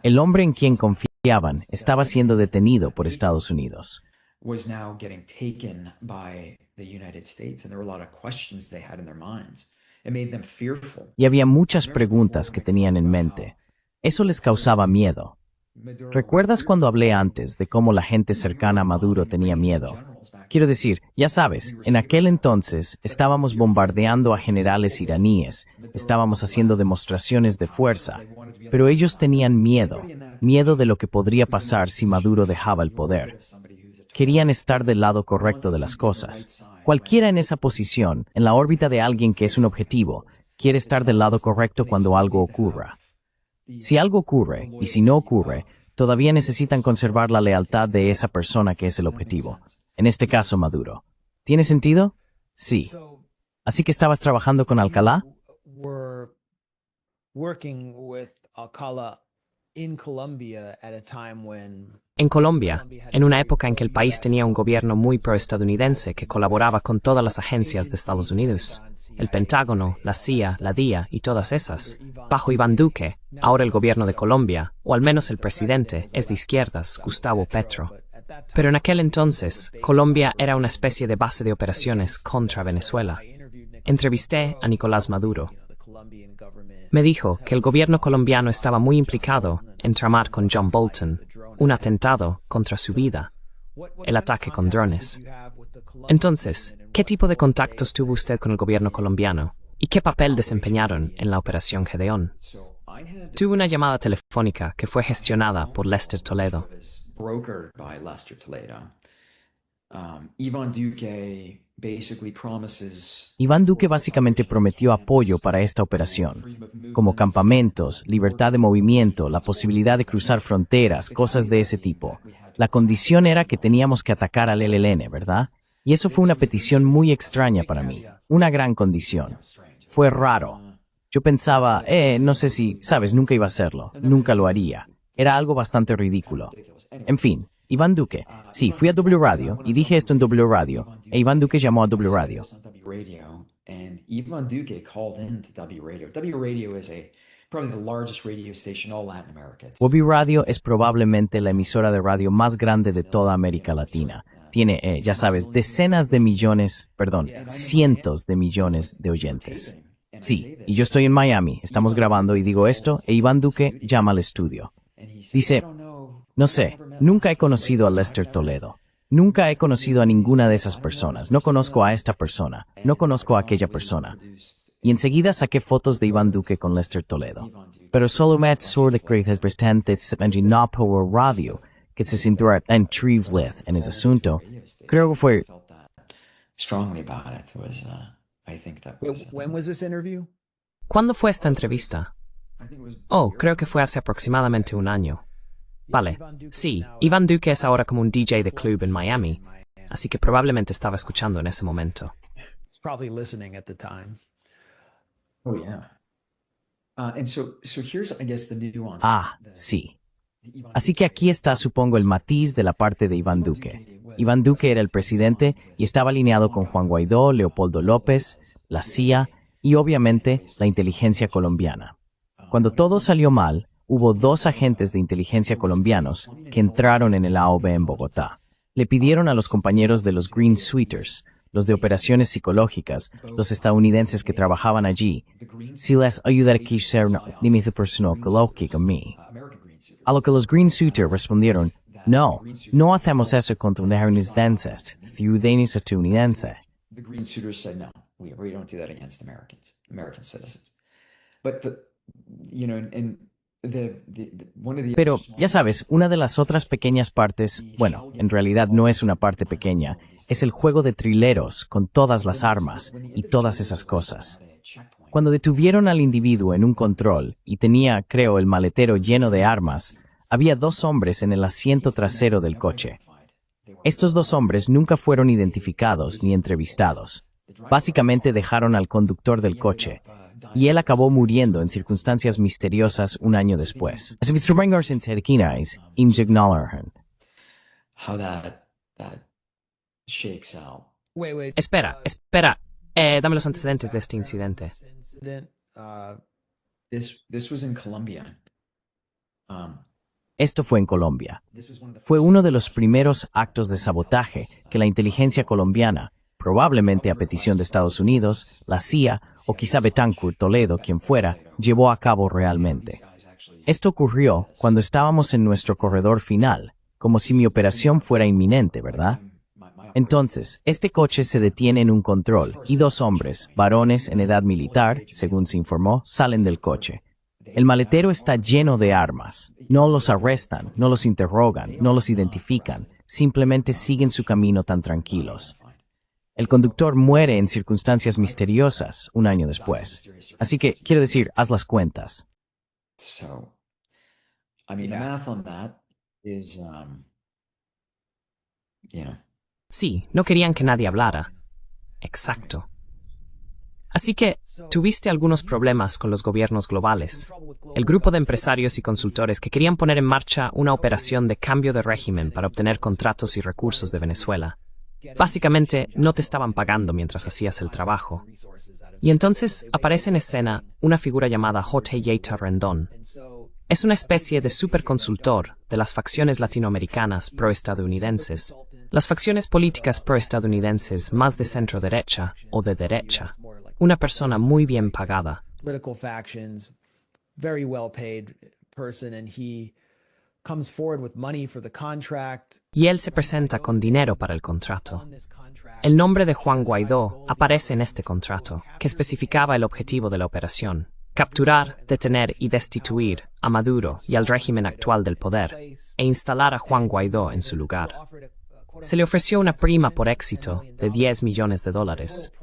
El hombre en quien confiaban estaba siendo detenido por Estados Unidos. Was now getting taken by the United States, and there were a lot of questions they had in their minds. It made them fearful. Y había muchas preguntas que tenían en mente. Eso les causaba miedo. ¿Recuerdas cuando hablé antes de cómo la gente cercana a Maduro tenía miedo? Quiero decir, ya sabes, en aquel entonces estábamos bombardeando a generales iraníes, estábamos haciendo demostraciones de fuerza, pero ellos tenían miedo de lo que podría pasar si Maduro dejaba el poder. Querían estar del lado correcto de las cosas. Cualquiera en esa posición, en la órbita de alguien que es un objetivo, quiere estar del lado correcto cuando algo ocurra. Si algo ocurre, y si no ocurre, todavía necesitan conservar la lealtad de esa persona que es el objetivo. En este caso, Maduro. ¿Tiene sentido? Sí. ¿Así que estabas trabajando con Alcalá? We're working with Alcala in Colombia at a time when En Colombia, en una época en que el país tenía un gobierno muy proestadounidense que colaboraba con todas las agencias de Estados Unidos, el Pentágono, la CIA, la DIA y todas esas, bajo Iván Duque, ahora el gobierno de Colombia, o al menos el presidente, es de izquierdas, Gustavo Petro. Pero en aquel entonces, Colombia era una especie de base de operaciones contra Venezuela. Entrevisté a Nicolás Maduro. Me dijo que el gobierno colombiano estaba muy implicado en tramar con John Bolton un atentado contra su vida, el ataque con drones. Entonces, ¿qué tipo de contactos tuvo usted con el gobierno colombiano y qué papel desempeñaron en la Operación Gedeón? Tuve una llamada telefónica que fue gestionada por Lester Toledo. Brokered by Lester Toledo. Iván Duque basically promises. Iván Duque básicamente prometió apoyo para esta operación, como campamentos, libertad de movimiento, la posibilidad de cruzar fronteras, cosas de ese tipo. La condición era que teníamos que atacar al ELN, ¿verdad? Y eso fue una petición muy extraña para mí, una gran condición. Fue raro. Yo pensaba, no sé si, sabes, nunca iba a hacerlo, nunca lo haría. Era algo bastante ridículo. En fin, Iván Duque. Sí, fui a W Radio y dije esto en W Radio, e Iván Duque llamó a W Radio. And Iván Duque called into W Radio. W Radio is probably the largest radio station in all Latin America. W Radio es probablemente la emisora de radio más grande de toda América Latina. Tiene, ya sabes, cientos de millones de oyentes. Sí, y yo estoy en Miami, estamos grabando y digo esto, e Iván Duque llama al estudio. Dice, no sé, nunca he conocido a Lester Toledo. Nunca he conocido a ninguna de esas personas. No conozco a esta persona. No conozco a aquella persona. Y enseguida saqué fotos de Iván Duque con Lester Toledo. Pero solo me sur que es bastante no por radio que se sintió entrevlith en ese asunto. Creo que fue... Strongly about it was, I think that was. when was this interview? ¿Cuándo fue esta entrevista? Oh, creo que fue hace aproximadamente un año. Vale, sí, Iván Duque es ahora como un DJ de club en Miami, así que probablemente estaba escuchando en ese momento. It's probably listening at the time. Oh yeah. And so here's, I guess, the nuance. Sí. Así que aquí está, supongo, el matiz de la parte de Iván Duque. Iván Duque era el presidente y estaba alineado con Juan Guaidó, Leopoldo López, la CIA y, obviamente, la inteligencia colombiana. Cuando todo salió mal, hubo 2 agentes de inteligencia colombianos que entraron en el AOB en Bogotá. Le pidieron a los compañeros de los Green Suiters, los de operaciones psicológicas, los estadounidenses que trabajaban allí, si les ayudara a ser mi personal psicológico a mí. A lo que los Green Suiters respondieron, no hacemos eso contra estadounidenses, estadounidense. The Green Suitors said no, we don't do that against American citizens. But and Pero, ya sabes, una de las otras pequeñas partes, bueno, en realidad no es una parte pequeña, es el juego de trileros con todas las armas y todas esas cosas. Cuando detuvieron al individuo en un control y tenía, creo, el maletero lleno de armas, había 2 hombres en el asiento trasero del coche. Estos 2 hombres nunca fueron identificados ni entrevistados. Básicamente dejaron al conductor del coche, y él acabó muriendo en circunstancias misteriosas un año después. How that shakes out. Wait. Espera. Dame los antecedentes de este incidente. Incident, This was in Colombia. Esto fue en Colombia. Fue uno de los primeros actos de sabotaje que la inteligencia colombiana, probablemente a petición de Estados Unidos, la CIA o quizá Betancourt Toledo, quien fuera, llevó a cabo realmente. Esto ocurrió cuando estábamos en nuestro corredor final, como si mi operación fuera inminente, ¿verdad? Entonces, este coche se detiene en un control y 2 hombres, varones en edad militar, según se informó, salen del coche. El maletero está lleno de armas. No los arrestan, no los interrogan, no los identifican, simplemente siguen su camino tan tranquilos. El conductor muere en circunstancias misteriosas un año después. Así que, quiero decir, haz las cuentas. So, I mean, the math on that is, Sí, no querían que nadie hablara. Exacto. Así que, tuviste algunos problemas con los gobiernos globales. El grupo de empresarios y consultores que querían poner en marcha una operación de cambio de régimen para obtener contratos y recursos de Venezuela. Básicamente, no te estaban pagando mientras hacías el trabajo. Y entonces aparece en escena una figura llamada Jorge Yeta Rendón. Es una especie de superconsultor de las facciones latinoamericanas proestadounidenses, las facciones políticas proestadounidenses más de centro-derecha o de derecha. Una persona muy bien pagada. political factions, very well paid person, and he comes forward with money for the contract. Y él se presenta con dinero para el contrato. On this contract, El nombre de Juan Guaidó aparece en este contrato, que especificaba el objetivo de la operación: capturar, detener y destituir a Maduro y al régimen actual del poder, e instalar a Juan Guaidó en su lugar. Se le ofreció una prima por éxito de $10 millones,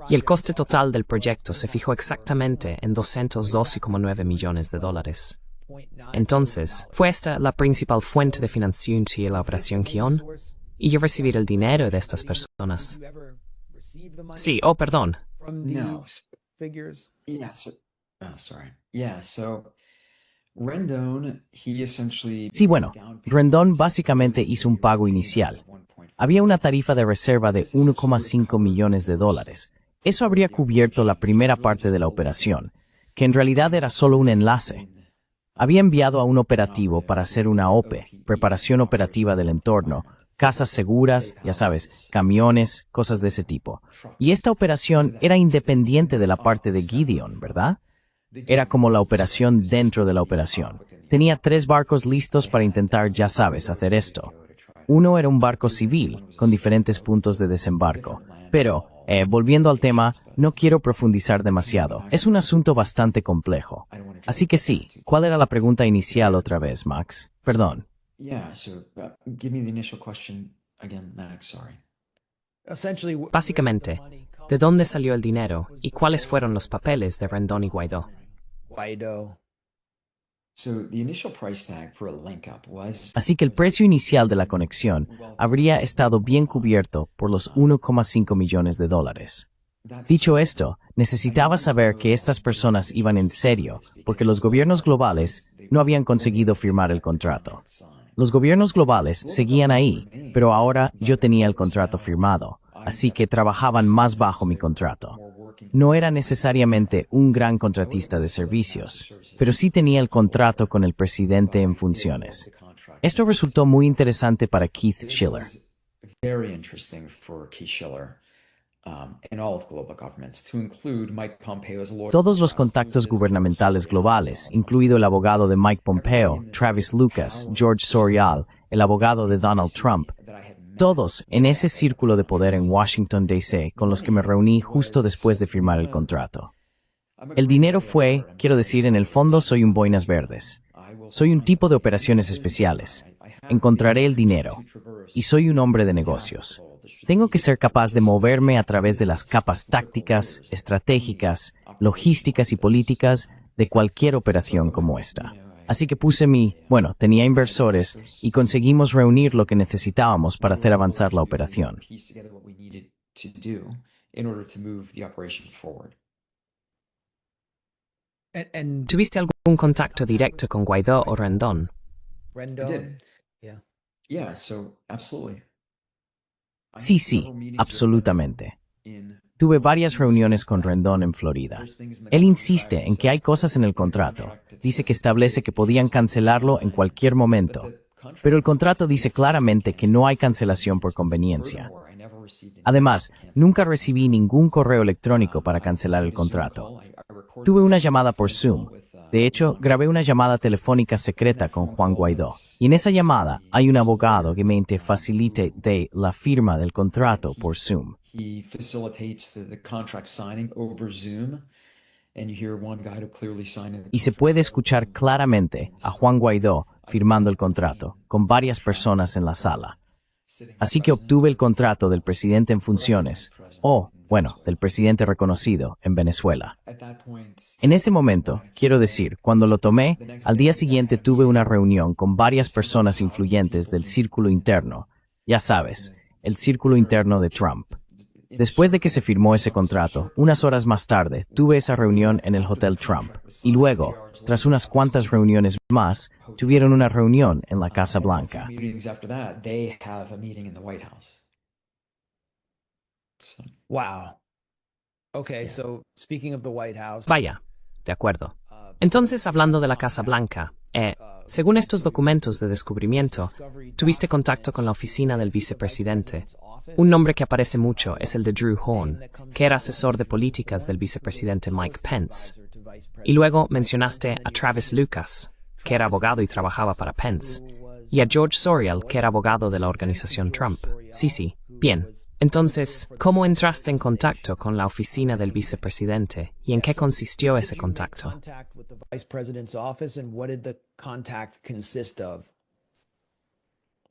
y el coste total del proyecto se fijó exactamente en $202,9 millones. Entonces, ¿fue esta la principal fuente de financiación de la operación Kion? ¿Y yo recibir el dinero de estas personas? you ever receive the money Sí, perdón. from No. these figures? So Rendon, he essentially... Sí, bueno, Rendón básicamente hizo un pago inicial. Había una tarifa de reserva de $1,5 millones. Eso habría cubierto la primera parte de la operación, que en realidad era solo un enlace. Había enviado a un operativo para hacer una OPE, preparación operativa del entorno, casas seguras, ya sabes, camiones, cosas de ese tipo. Y esta operación era independiente de la parte de Gideon, ¿verdad? Era como la operación dentro de la operación. Tenía 3 barcos listos para intentar, ya sabes, hacer esto. Uno era un barco civil, con diferentes puntos de desembarco. Pero, volviendo al tema, no quiero profundizar demasiado. Es un asunto bastante complejo. Así que sí, ¿cuál era la pregunta inicial otra vez, Max? Perdón. Give me the initial question again, Max, sorry. Essentially, Básicamente, ¿de dónde salió el dinero y cuáles fueron los papeles de Rendón y Guaidó? Guaido. So the initial price tag for a link up was... Así que el precio inicial de la conexión habría estado bien cubierto por los $1,5 millones. Dicho esto, necesitaba saber que estas personas iban en serio, porque los gobiernos globales no habían conseguido firmar el contrato. Los gobiernos globales seguían ahí, pero ahora yo tenía el contrato firmado, así que trabajaban más bajo mi contrato. No era necesariamente un gran contratista de servicios, pero sí tenía el contrato con el presidente en funciones. Esto resultó muy interesante para Keith Schiller. Very interesting for Keith Schiller and all of global governments, to include Mike Pompeo's lawyer. Todos los contactos gubernamentales globales, incluido el abogado de Mike Pompeo, Travis Lucas, George Sorial, el abogado de Donald Trump, todos en ese círculo de poder en Washington, D.C., con los que me reuní justo después de firmar el contrato. El dinero fue, quiero decir, en el fondo soy un boinas verdes. Soy un tipo de operaciones especiales. Encontraré el dinero. Y soy un hombre de negocios. Tengo que ser capaz de moverme a través de las capas tácticas, estratégicas, logísticas y políticas de cualquier operación como esta. Así que tenía inversores y conseguimos reunir lo que necesitábamos para hacer avanzar la operación. And ¿Tuviste algún contacto directo con Guaidó o Rendón? Rendon, did. yeah. Yeah, so absolutely. Sí, absolutamente. Tuve varias reuniones con Rendón en Florida. Él insiste en que hay cosas en el contrato. Dice que establece que podían cancelarlo en cualquier momento. Pero el contrato dice claramente que no hay cancelación por conveniencia. Además, nunca recibí ningún correo electrónico para cancelar el contrato. Tuve una llamada por Zoom. De hecho, grabé una llamada telefónica secreta con Juan Guaidó. Y en esa llamada hay un abogado que me facilite la firma del contrato por Zoom. He facilitates the contract signing over Zoom, and you hear one guy who clearly signed it. Y se puede escuchar claramente a Juan Guaidó firmando el contrato, con varias personas en la sala. Así que obtuve el contrato del presidente en funciones, del presidente reconocido en Venezuela. At that point, En ese momento, quiero decir, cuando lo tomé, al día siguiente tuve una reunión con varias personas influyentes del círculo interno. Ya sabes, el círculo interno de Trump. Después de que se firmó ese contrato, unas horas más tarde, tuve esa reunión en el Hotel Trump. Y luego, tras unas cuantas reuniones más, tuvieron una reunión en la Casa Blanca. meetings after that, they have a meeting in the White House. So, Wow. Okay, so speaking of the White House, Vaya, de acuerdo. Entonces, hablando de la Casa Blanca, según estos documentos de descubrimiento, tuviste contacto con la oficina del vicepresidente. Un nombre que aparece mucho es el de Drew Horn, que era asesor de políticas del vicepresidente Mike Pence. Y luego mencionaste a Travis Lucas, que era abogado y trabajaba para Pence, y a George Sorial, que era abogado de la organización Trump. Sí. Bien. Entonces, ¿cómo entraste en contacto con la oficina del vicepresidente y en qué consistió ese contacto? contact with the vice president's office, and what did the contact consist of?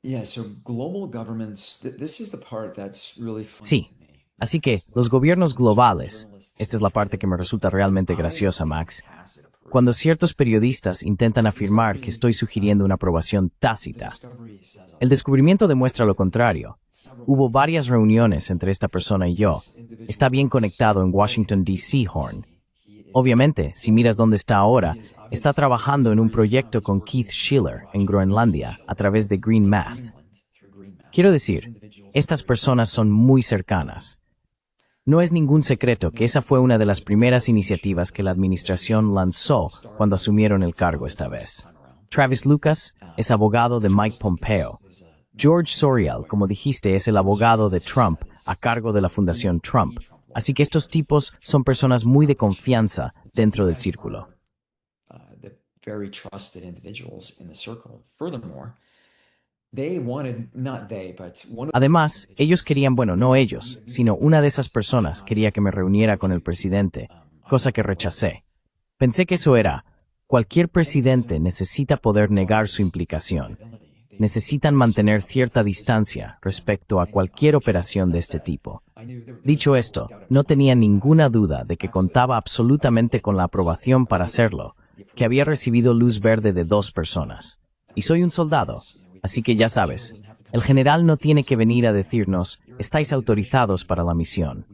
yeah, so global governments, this is the part that's really funny Sí. to me. Así que, los gobiernos globales, esta es la parte que me resulta realmente graciosa, Max, cuando ciertos periodistas intentan afirmar que estoy sugiriendo una aprobación tácita. El descubrimiento demuestra lo contrario. Hubo varias reuniones entre esta persona y yo. Está bien conectado en Washington, D.C., Horn. Obviamente, si miras dónde está ahora, está trabajando en un proyecto con Keith Schiller en Groenlandia a través de Green Math. Quiero decir, estas personas son muy cercanas. No es ningún secreto que esa fue una de las primeras iniciativas que la administración lanzó cuando asumieron el cargo esta vez. Travis Lucas es abogado de Mike Pompeo. George Sorial, como dijiste, es el abogado de Trump a cargo de la Fundación Trump. Así que estos tipos son personas muy de confianza dentro del círculo. The very trusted individuals in the circle. Furthermore, they wanted, not they, but one of Además, ellos querían, no ellos, sino una de esas personas quería que me reuniera con el presidente, cosa que rechacé. Pensé que eso era, cualquier presidente necesita poder negar su implicación. Necesitan mantener cierta distancia respecto a cualquier operación de este tipo. Dicho esto, no tenía ninguna duda de que contaba absolutamente con la aprobación para hacerlo, que había recibido luz verde de 2 personas. Y soy un soldado, así que ya sabes, el general no tiene que venir a decirnos, estáis autorizados para la misión.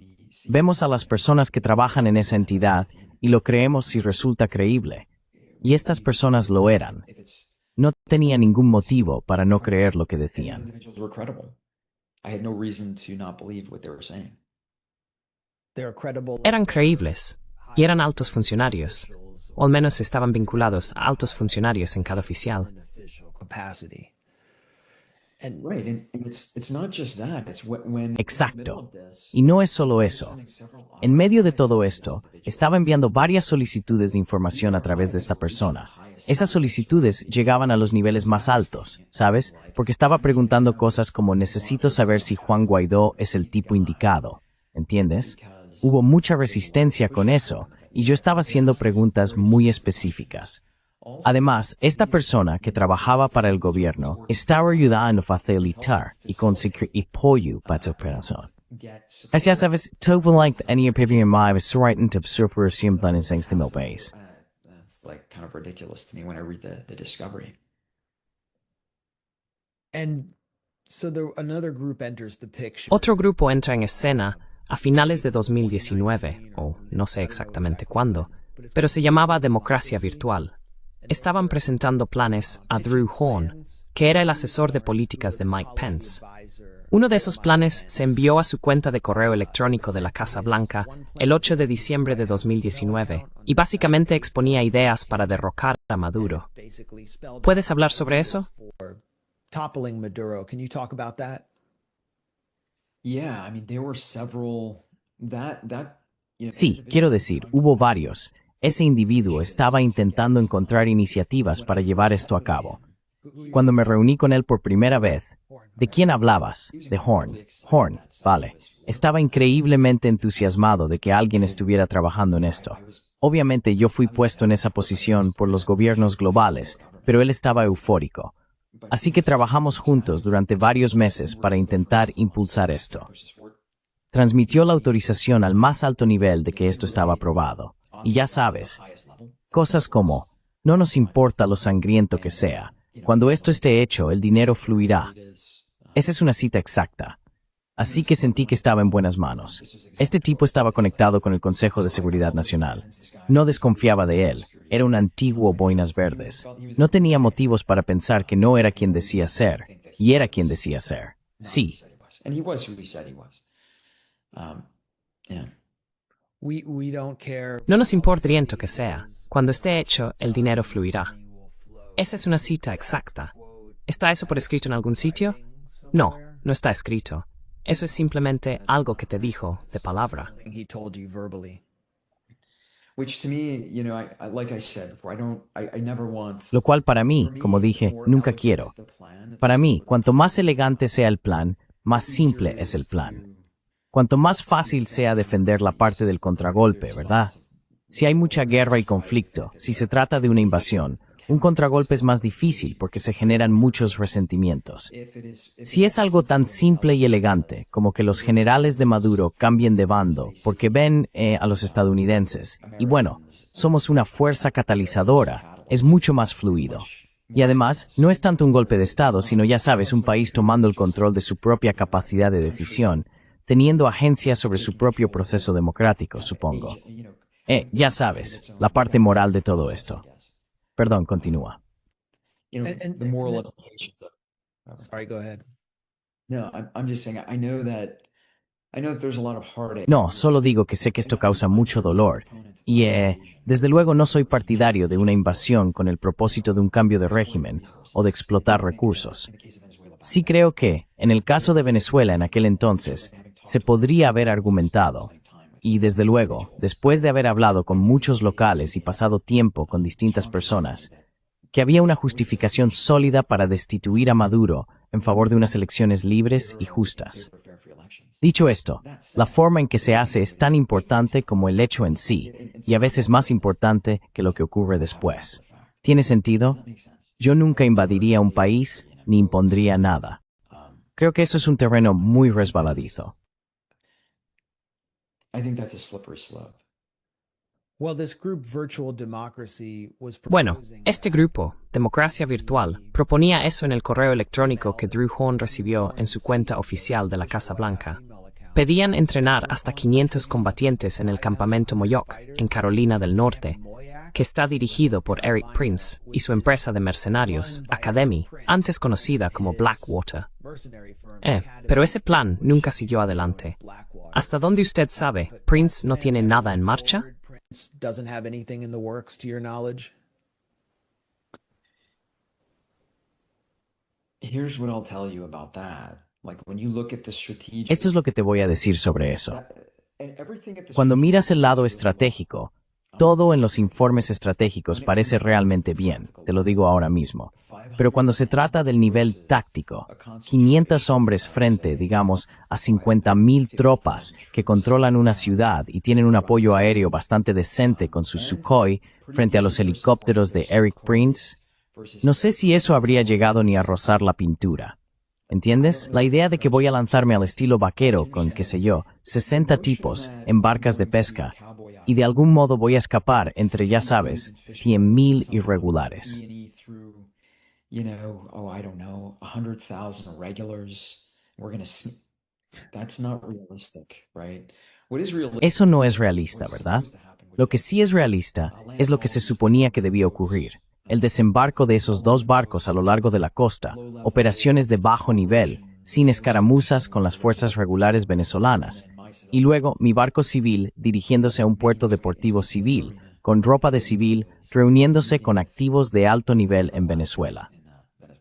Vemos a las personas que trabajan en esa entidad y lo creemos si resulta creíble. Y estas personas lo eran. No tenía ningún motivo para no creer lo que decían. individuals were credible. I had no reason to not believe what they were saying. They're credible. Eran creíbles y eran altos funcionarios, o al menos estaban vinculados a altos funcionarios en cada oficial. Official capacity. And Right, and it's not just that. It's when Exacto. Y no es solo eso. En medio de todo esto, estaba enviando varias solicitudes de información a través de esta persona. Esas solicitudes llegaban a los niveles más altos, ¿sabes? Porque estaba preguntando cosas como necesito saber si Juan Guaidó es el tipo indicado. ¿Entiendes? Hubo mucha resistencia con eso, y yo estaba haciendo preguntas muy específicas. Además, esta persona que trabajaba para el gobierno estaba ayudando a facilitar y conseguir apoyo para esta operación. Así sabes, todo like any opinion my was writing to observation plan in things to my base. That's like kind of ridiculous to me when I read the discovery. And so another group enters the picture. Otro grupo entra en escena a finales de 2019, o no sé exactamente cuándo, pero se llamaba Democracia Virtual. Estaban presentando planes a Drew Horn, que era el asesor de políticas de Mike Pence. Uno de esos planes se envió a su cuenta de correo electrónico de la Casa Blanca el 8 de diciembre de 2019 y básicamente exponía ideas para derrocar a Maduro. ¿Puedes hablar sobre eso? Toppling Maduro. Can you talk about that? Yeah, I mean, there were several Sí, quiero decir, hubo varios. Ese individuo estaba intentando encontrar iniciativas para llevar esto a cabo. Cuando me reuní con él por primera vez, ¿de quién hablabas? De Horn. Horn, vale. Estaba increíblemente entusiasmado de que alguien estuviera trabajando en esto. Obviamente yo fui puesto en esa posición por los gobiernos globales, pero él estaba eufórico. Así que trabajamos juntos durante varios meses para intentar impulsar esto. Transmitió la autorización al más alto nivel de que esto estaba aprobado. Y ya sabes, cosas como, no nos importa lo sangriento que sea. Cuando esto esté hecho, el dinero fluirá. Esa es una cita exacta. Así que sentí que estaba en buenas manos. Este tipo estaba conectado con el Consejo de Seguridad Nacional. No desconfiaba de él. Era un antiguo boinas verdes. No tenía motivos para pensar que no era quien decía ser, y era quien decía ser. Sí. No nos importa riento que sea. Cuando esté hecho, el dinero fluirá. Esa es una cita exacta. ¿Está eso por escrito en algún sitio? No, no está escrito. Eso es simplemente algo que te dijo de palabra. Lo cual para mí, como dije, nunca quiero. Para mí, cuanto más elegante sea el plan, más simple es el plan. Cuanto más fácil sea defender la parte del contragolpe, ¿verdad? Si hay mucha guerra y conflicto, si se trata de una invasión, un contragolpe es más difícil porque se generan muchos resentimientos. Si es algo tan simple y elegante como que los generales de Maduro cambien de bando porque ven a los estadounidenses, y bueno, somos una fuerza catalizadora, es mucho más fluido. Y además, no es tanto un golpe de Estado, sino ya sabes, un país tomando el control de su propia capacidad de decisión, teniendo agencia sobre su propio proceso democrático, supongo. Ya sabes, la parte moral de todo esto. Perdón, continúa. Sorry, go ahead. No, solo digo que sé que esto causa mucho dolor. Y, desde luego no soy partidario de una invasión con el propósito de un cambio de régimen o de explotar recursos. Sí creo que, en el caso de Venezuela en aquel entonces, se podría haber argumentado. Y desde luego, después de haber hablado con muchos locales y pasado tiempo con distintas personas, que había una justificación sólida para destituir a Maduro en favor de unas elecciones libres y justas. Dicho esto, la forma en que se hace es tan importante como el hecho en sí, y a veces más importante que lo que ocurre después. ¿Tiene sentido? Yo nunca invadiría un país ni impondría nada. Creo que eso es un terreno muy resbaladizo. Bueno, este grupo, Democracia Virtual, proponía eso en el correo electrónico que Drew Horn recibió en su cuenta oficial de la Casa Blanca. Pedían entrenar hasta 500 combatientes en el campamento Moyoc, en Carolina del Norte, que está dirigido por Eric Prince y su empresa de mercenarios, Academy, antes conocida como Blackwater. Pero ese plan nunca siguió adelante. ¿Hasta dónde usted sabe, Prince no tiene nada en marcha? Esto es lo que te voy a decir sobre eso. Cuando miras el lado estratégico, todo en los informes estratégicos parece realmente bien, te lo digo ahora mismo. Pero cuando se trata del nivel táctico, 500 hombres frente, digamos, a 50,000 tropas que controlan una ciudad y tienen un apoyo aéreo bastante decente con su Sukhoi frente a los helicópteros de Eric Prince, no sé si eso habría llegado ni a rozar la pintura. ¿Entiendes? La idea de que voy a lanzarme al estilo vaquero con, qué sé yo, 60 tipos en barcas de pesca y de algún modo voy a escapar entre, ya sabes, 100,000 irregulares. You know, oh, I don't know, 100,000 regulars. That's not realistic, right? What is realistic? Eso no es realista, ¿verdad? Lo que sí es realista es lo que se suponía que debía ocurrir. El desembarco de esos 2 barcos a lo largo de la costa, operaciones de bajo nivel, sin escaramuzas con las fuerzas regulares venezolanas, y luego mi barco civil dirigiéndose a un puerto deportivo civil, con ropa de civil, reuniéndose con activos de alto nivel en Venezuela.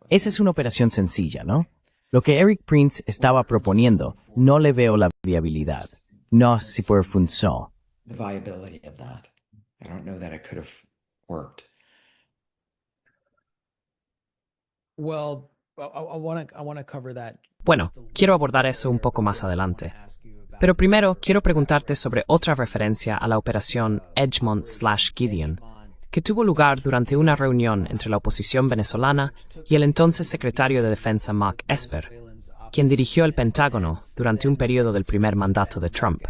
Esa es una operación sencilla, ¿no? Lo que Eric Prince estaba proponiendo, no le veo la viabilidad. No sé si puede funcionar. The viability of that. I don't know that it could have worked. Well, I want to cover that. Bueno, quiero abordar eso un poco más adelante. Pero primero quiero preguntarte sobre otra referencia a la operación Edgemont/Gideon, que tuvo lugar durante una reunión entre la oposición venezolana y el entonces secretario de Defensa Mark Esper, quien dirigió el Pentágono durante un periodo del primer mandato de Trump.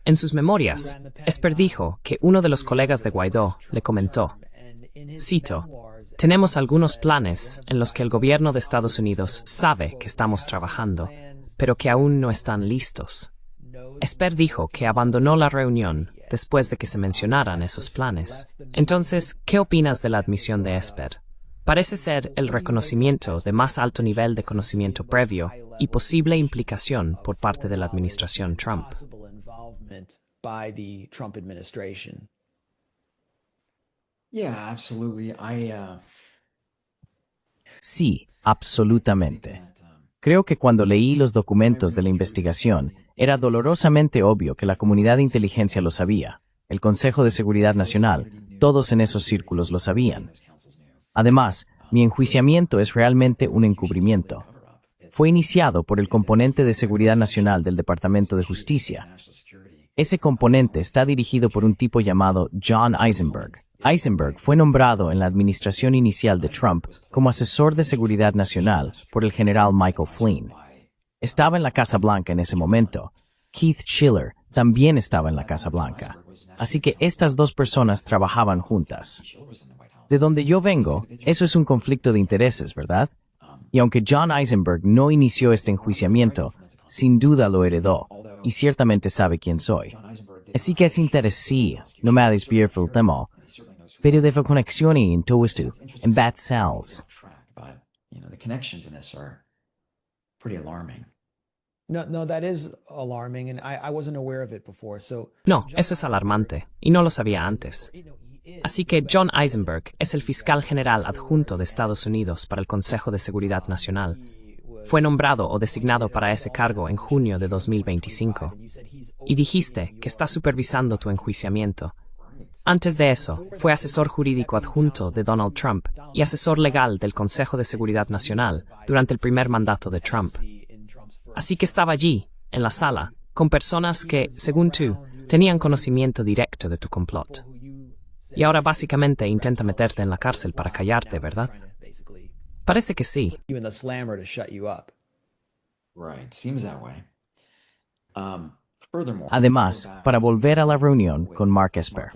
En sus memorias, Esper dijo que uno de los colegas de Guaidó le comentó, cito, «Tenemos algunos planes en los que el gobierno de Estados Unidos sabe que estamos trabajando, pero que aún no están listos». Esper dijo que abandonó la reunión después de que se mencionaran esos planes. Entonces, ¿qué opinas de la admisión de Esper? Parece ser el reconocimiento de más alto nivel de conocimiento previo y posible implicación por parte de la administración Trump. By the Trump administration. Yeah, absolutely. Sí, absolutamente. Creo que cuando leí los documentos de la investigación, era dolorosamente obvio que la comunidad de inteligencia lo sabía, el Consejo de Seguridad Nacional, todos en esos círculos lo sabían. Además, mi enjuiciamiento es realmente un encubrimiento. Fue iniciado por el componente de Seguridad Nacional del Departamento de Justicia. Ese componente está dirigido por un tipo llamado John Eisenberg. Eisenberg fue nombrado en la administración inicial de Trump como asesor de seguridad nacional por el general Michael Flynn. Estaba en la Casa Blanca en ese momento. Keith Schiller también estaba en la Casa Blanca. Así que estas 2 personas trabajaban juntas. De donde yo vengo, eso es un conflicto de intereses, ¿verdad? Y aunque John Eisenberg no inició este enjuiciamiento, sin duda lo heredó, y ciertamente sabe quién soy. Así que es interesante, no me despierto el tema, pero de conexión en todo esto, en bad cells. The connections in this are pretty alarming. No, that is alarming, and I wasn't aware of it before. No, eso es alarmante, y no lo sabía antes. Así que John Eisenberg es el fiscal general adjunto de Estados Unidos para el Consejo de Seguridad Nacional. Fue nombrado o designado para ese cargo en junio de 2025. Y dijiste que está supervisando tu enjuiciamiento. Antes de eso, fue asesor jurídico adjunto de Donald Trump y asesor legal del Consejo de Seguridad Nacional durante el primer mandato de Trump. Así que estaba allí, en la sala, con personas que, según tú, tenían conocimiento directo de tu complot. Y ahora básicamente intenta meterte en la cárcel para callarte, ¿verdad? Parece que sí. Even the slammer to shut you up. Right, seems that way. Furthermore, Además, para volver a la reunión con Mark Esper.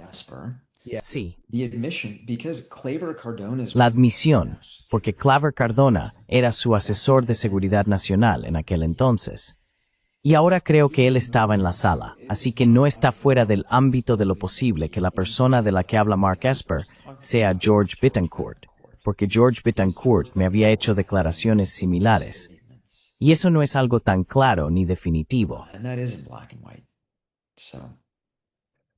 Sí. The admission, because Claver Cardona's La admisión, porque Claver Cardona era su asesor de seguridad nacional en aquel entonces. Y ahora creo que él estaba en la sala, así que no está fuera del ámbito de lo posible que la persona de la que habla Mark Esper sea George Bittencourt, porque George Bittencourt me había hecho declaraciones similares. Y eso no es algo tan claro ni definitivo. and that is in black and white. So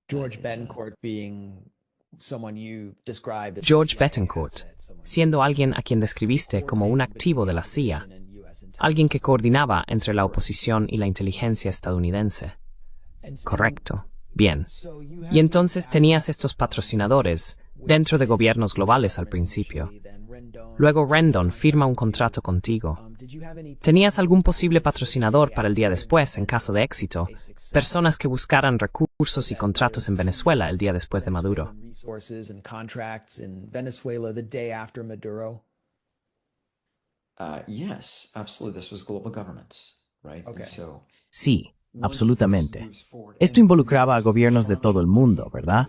George Betancourt being someone you described as George Betancourt, siendo alguien a quien describiste como un activo de la CIA, alguien que coordinaba entre la oposición y la inteligencia estadounidense. Correcto. Bien. Y entonces tenías estos patrocinadores dentro de gobiernos globales al principio. Luego Rendon firma un contrato contigo. ¿Tenías algún posible patrocinador para el día después en caso de éxito? Personas que buscaran recursos y contratos en Venezuela el día después de Maduro. Yes, absolutely. This was global governance, right? Okay. And so Sí, absolutamente. Esto involucraba a gobiernos de todo el mundo, ¿verdad?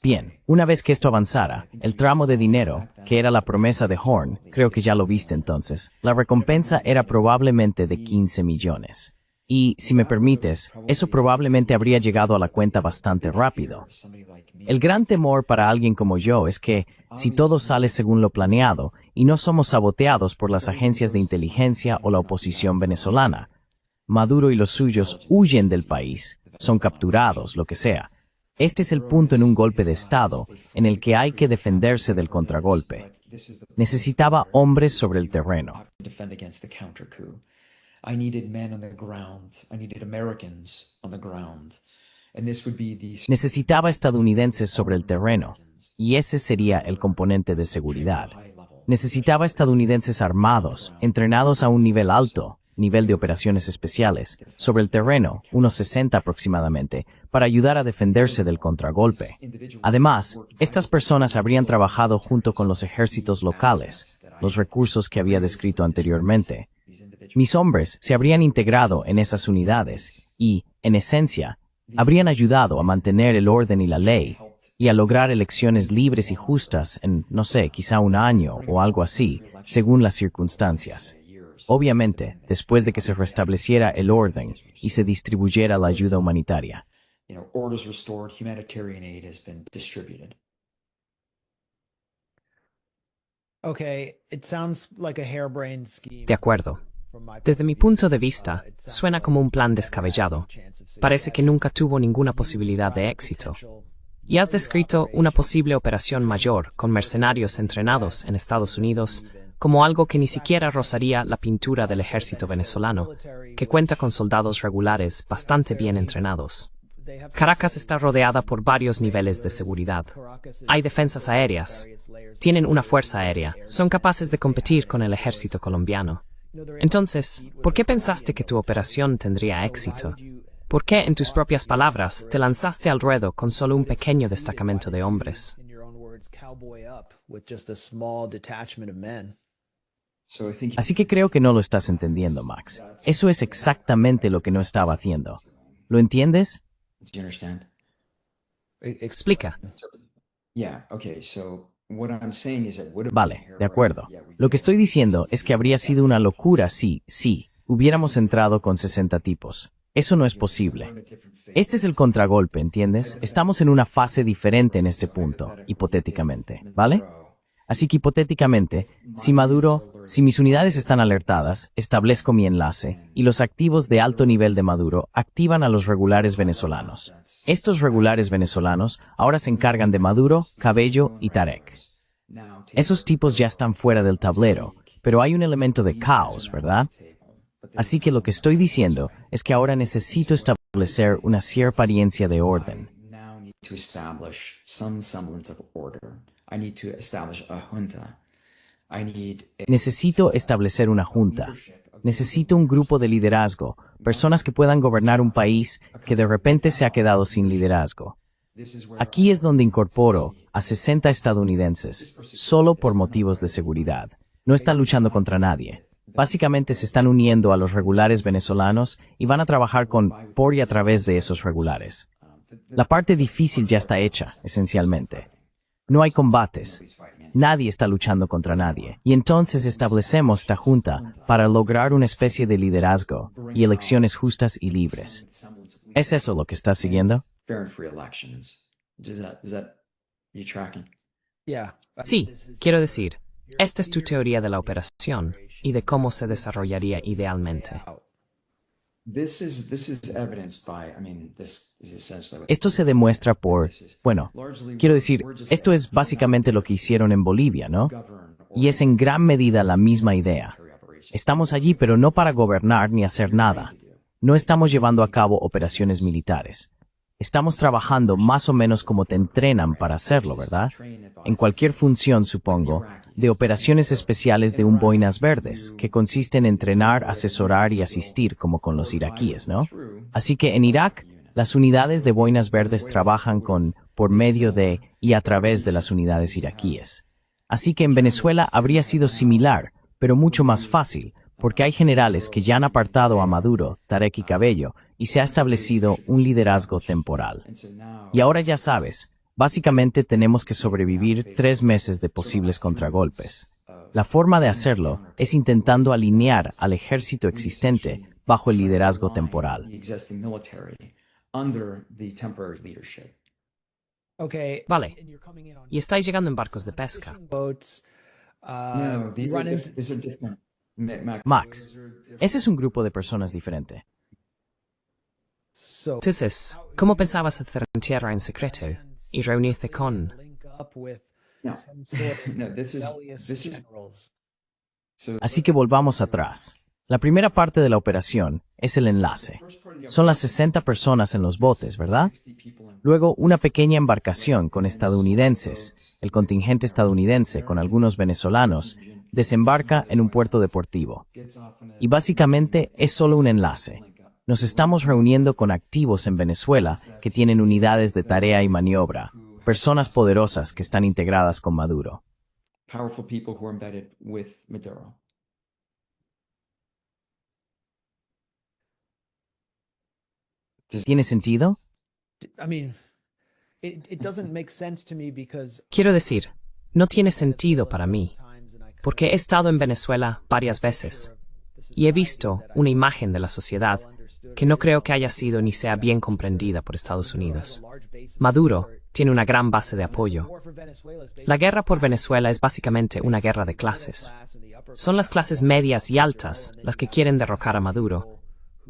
Bien, una vez que esto avanzara, el tramo de dinero, que era la promesa de Horn, creo que ya lo viste entonces, la recompensa era probablemente de 15 millones. Y, si me permites, eso probablemente habría llegado a la cuenta bastante rápido. El gran temor para alguien como yo es que, si todo sale según lo planeado, y no somos saboteados por las agencias de inteligencia o la oposición venezolana, Maduro y los suyos huyen del país, son capturados, lo que sea. Este es el punto en un golpe de Estado en el que hay que defenderse del contragolpe. Necesitaba hombres sobre el terreno. defend against the counter coup. I needed men on the ground. I needed Americans on the ground. And this would be the Necesitaba estadounidenses sobre el terreno, y ese sería el componente de seguridad. Necesitaba estadounidenses armados, entrenados a un nivel alto, nivel de operaciones especiales, sobre el terreno, unos 60 aproximadamente, para ayudar a defenderse del contragolpe. Además, estas personas habrían trabajado junto con los ejércitos locales, los recursos que había descrito anteriormente. Mis hombres se habrían integrado en esas unidades y, en esencia, habrían ayudado a mantener el orden y la ley, y a lograr elecciones libres y justas en, no sé, quizá un año o algo así, según las circunstancias. Obviamente, después de que se restableciera el orden y se distribuyera la ayuda humanitaria. orders restored, humanitarian aid has been distributed. Okay, it sounds like a harebrained scheme. De acuerdo. Desde mi punto de vista, suena como un plan descabellado. Parece que nunca tuvo ninguna posibilidad de éxito. Y has descrito una posible operación mayor con mercenarios entrenados en Estados Unidos como algo que ni siquiera rozaría la pintura del ejército venezolano, que cuenta con soldados regulares bastante bien entrenados. Caracas está rodeada por varios niveles de seguridad. Hay defensas aéreas. Tienen una fuerza aérea. Son capaces de competir con el ejército colombiano. Entonces, ¿por qué pensaste que tu operación tendría éxito? ¿Por qué, en tus propias palabras, te lanzaste al ruedo con solo un pequeño destacamento de hombres? So I think Así que creo que no lo estás entendiendo, Max. Eso es exactamente lo que no estaba haciendo. ¿Lo entiendes? do you understand? Explica. Yeah, okay, so what I'm saying is it would have Vale, de acuerdo. Lo que estoy diciendo es que habría sido una locura si, hubiéramos entrado con 60 tipos. Eso no es posible. Este es el contragolpe, ¿entiendes? Estamos en una fase diferente en este punto, hipotéticamente, ¿vale? Así que hipotéticamente, si mis unidades están alertadas, establezco mi enlace, y los activos de alto nivel de Maduro activan a los regulares venezolanos. Estos regulares venezolanos ahora se encargan de Maduro, Cabello y Tarek. Esos tipos ya están fuera del tablero, pero hay un elemento de caos, ¿verdad? Así que lo que estoy diciendo es que ahora necesito establecer una cierta apariencia de orden. now need to establish some semblance of order. I need to establish a junta. I need a Necesito establecer una junta. Necesito un grupo de liderazgo, personas que puedan gobernar un país que de repente se ha quedado sin liderazgo. Aquí es donde incorporo a 60 estadounidenses, solo por motivos de seguridad. No están luchando contra nadie. Básicamente se están uniendo a los regulares venezolanos y van a trabajar por y a través de esos regulares. La parte difícil ya está hecha, esencialmente. No hay combates. Nadie está luchando contra nadie. Y entonces establecemos esta junta para lograr una especie de liderazgo y elecciones justas y libres. ¿Es eso lo que estás siguiendo? fair and free elections. You tracking? Sí, quiero decir, esta es tu teoría de la operación y de cómo se desarrollaría idealmente. This is evidenced by, this is essentially what Esto se demuestra quiero decir, esto es básicamente lo que hicieron en Bolivia, ¿no? Y es en gran medida la misma idea. Estamos allí, pero no para gobernar ni hacer nada. No estamos llevando a cabo operaciones militares. Estamos trabajando más o menos como te entrenan para hacerlo, ¿verdad? En cualquier función, supongo, de operaciones especiales de un Boinas Verdes, que consiste en entrenar, asesorar y asistir, como con los iraquíes, ¿no? Así que en Irak, las unidades de Boinas Verdes trabajan por medio de y a través de las unidades iraquíes. Así que en Venezuela habría sido similar, pero mucho más fácil, porque hay generales que ya han apartado a Maduro, Tarek y Cabello, y se ha establecido un liderazgo temporal. Y ahora ya sabes, básicamente tenemos que sobrevivir 3 meses de posibles contragolpes. La forma de hacerlo es intentando alinear al ejército existente bajo el liderazgo temporal. Okay. Vale. and you're coming in on Y estáis llegando en barcos de pesca. fishing boats. No, You run into- these are different. Max, ese es un grupo de personas diferente. So Entonces, ¿cómo pensabas hacer en tierra en secreto y reunirte con... link up with No. some sort of No, this is rebellious generals. Así que volvamos atrás. La primera parte de la operación es el enlace. Son las 60 personas en los botes, ¿verdad? Luego, una pequeña embarcación con estadounidenses, el contingente estadounidense con algunos venezolanos, desembarca en un puerto deportivo. Y básicamente es solo un enlace. Nos estamos reuniendo con activos en Venezuela que tienen unidades de tarea y maniobra, personas poderosas que están integradas con Maduro. Powerful people who are embedded with Maduro. ¿Tiene sentido? I mean, it doesn't make sense to me because Quiero decir, no tiene sentido para mí, porque he estado en Venezuela varias veces y he visto una imagen de la sociedad que no creo que haya sido ni sea bien comprendida por Estados Unidos. Maduro tiene una gran base de apoyo. La guerra por Venezuela es básicamente una guerra de clases. Son las clases medias y altas las que quieren derrocar a Maduro.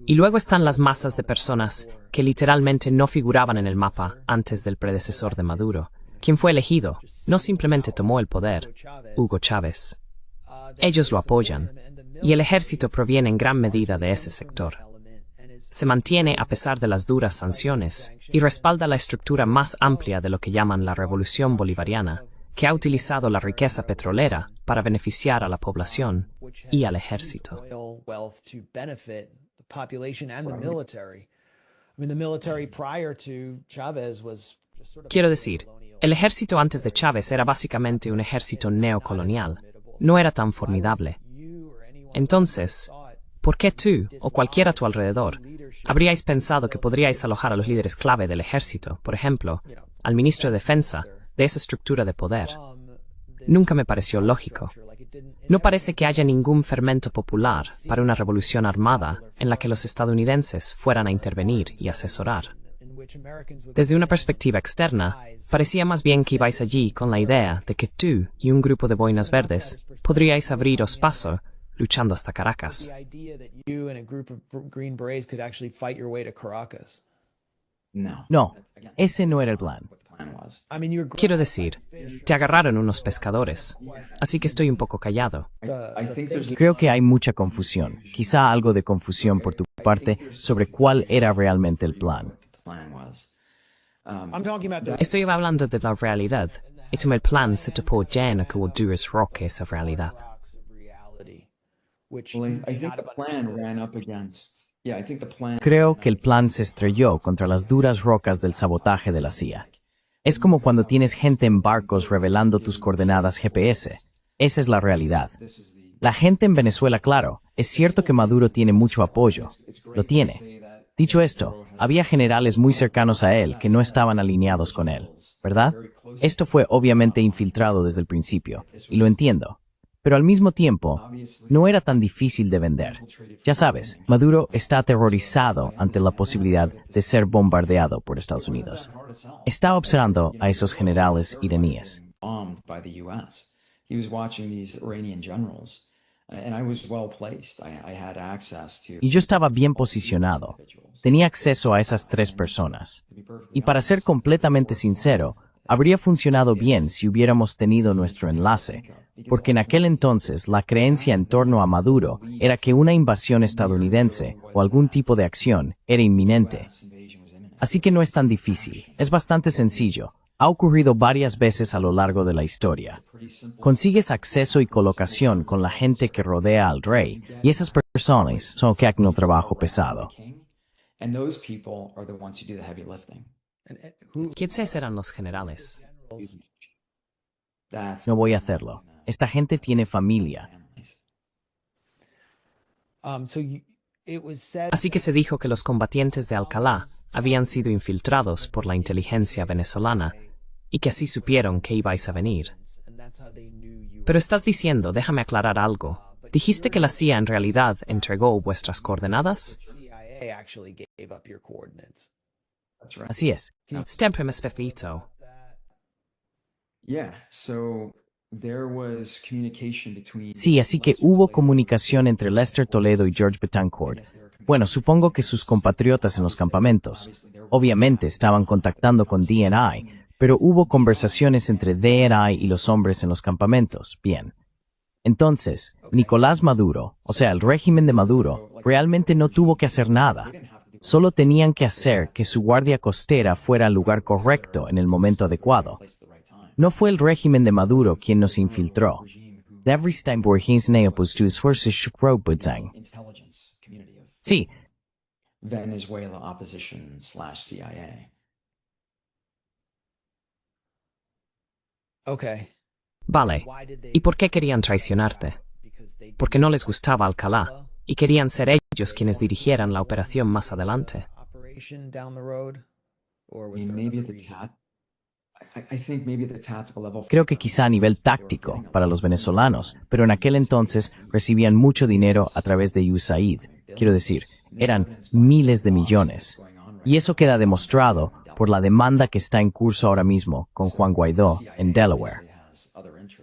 Y luego están las masas de personas que literalmente no figuraban en el mapa antes del predecesor de Maduro, quien fue elegido, no simplemente tomó el poder, Hugo Chávez. Ellos lo apoyan, y el ejército proviene en gran medida de ese sector. Se mantiene a pesar de las duras sanciones y respalda la estructura más amplia de lo que llaman la revolución bolivariana, que ha utilizado la riqueza petrolera para beneficiar a la población y al ejército. oil wealth to benefit the population and the military. I mean, the military prior to Chavez was just sort of Quiero decir, el ejército antes de Chávez era básicamente un ejército neocolonial. No era tan formidable. Entonces, ¿por qué tú, o cualquiera a tu alrededor, habríais pensado que podríais alojar a los líderes clave del ejército, por ejemplo, al ministro de Defensa, de esa estructura de poder? Nunca me pareció lógico. No parece que haya ningún fermento popular para una revolución armada en la que los estadounidenses fueran a intervenir y asesorar. Desde una perspectiva externa, parecía más bien que ibais allí con la idea de que tú y un grupo de boinas verdes podríais abriros paso luchando hasta Caracas. the idea that you and a group of Green Berets could actually fight your way to Caracas. No. No, ese no era el plan. What the plan was. I mean, you're Quiero decir, te agarraron unos pescadores, así que estoy un poco callado. I think there's Creo que hay mucha confusión, quizá algo de confusión por tu parte sobre cuál era realmente el plan. what the plan was. I'm talking about the Estoy hablando de la realidad, y como el plan se topó lleno que duras rock esa realidad. rocks of reality, which Well, you I may think not the have plan understood. ran up against. Yeah, I think the plan. Creo que el plan se estrelló contra las duras rocas del sabotaje de la CIA. Es como cuando tienes gente en barcos revelando tus coordenadas GPS. Esa es la realidad. La gente en Venezuela, claro, es cierto que Maduro tiene mucho apoyo. Lo tiene. Dicho esto, había generales muy cercanos a él que no estaban alineados con él, ¿verdad? Esto fue obviamente infiltrado desde el principio, y lo entiendo. Pero al mismo tiempo, no era tan difícil de vender. Ya sabes, Maduro está aterrorizado ante la posibilidad de ser bombardeado por Estados Unidos. Está observando a esos generales iraníes. Bombed by the U.S. He was watching these Iranian generals, and I was well placed. I had access to. Y yo estaba bien posicionado. Tenía acceso a esas 3 personas. Y para ser completamente sincero, habría funcionado bien si hubiéramos tenido nuestro enlace, porque en aquel entonces la creencia en torno a Maduro era que una invasión estadounidense o algún tipo de acción era inminente. Así que no es tan difícil, es bastante sencillo. Ha ocurrido varias veces a lo largo de la historia. Consigues acceso y colocación con la gente que rodea al rey, y esas personas son los que hacen el trabajo pesado. And those people are the ones who do the heavy lifting. ¿Quiénes eran los generales? That's No voy a hacerlo. Esta gente tiene familia. Así que se dijo que los combatientes de Alcalá habían sido infiltrados por la inteligencia venezolana y que así supieron que ibais a venir. Pero estás diciendo, déjame aclarar algo. ¿Dijiste que la CIA en realidad entregó vuestras coordenadas? Así es. Stempe me spefito. Yeah, so there was communication between Sí, así que hubo comunicación entre Lester Toledo y George Betancourt. Bueno, supongo que sus compatriotas en los campamentos. Obviamente estaban contactando con DNI, pero hubo conversaciones entre DNI y los hombres en los campamentos. Bien. Entonces, Nicolás Maduro, o sea, el régimen de Maduro, realmente no tuvo que hacer nada. Solo tenían que hacer que su guardia costera fuera al lugar correcto en el momento adecuado. No fue el régimen de Maduro quien nos infiltró. Sí, Venezuela opposition / CIA. Vale. ¿Y por qué querían traicionarte? Porque no les gustaba Alcalá y querían ser ellos quienes dirigieran la operación más adelante. I mean, maybe at the I think maybe at the tactical level. creo que quizá a nivel táctico para los venezolanos, pero en aquel entonces recibían mucho dinero a través de USAID. Quiero decir, eran miles de millones. Y eso queda demostrado por la demanda que está en curso ahora mismo con Juan Guaidó en Delaware.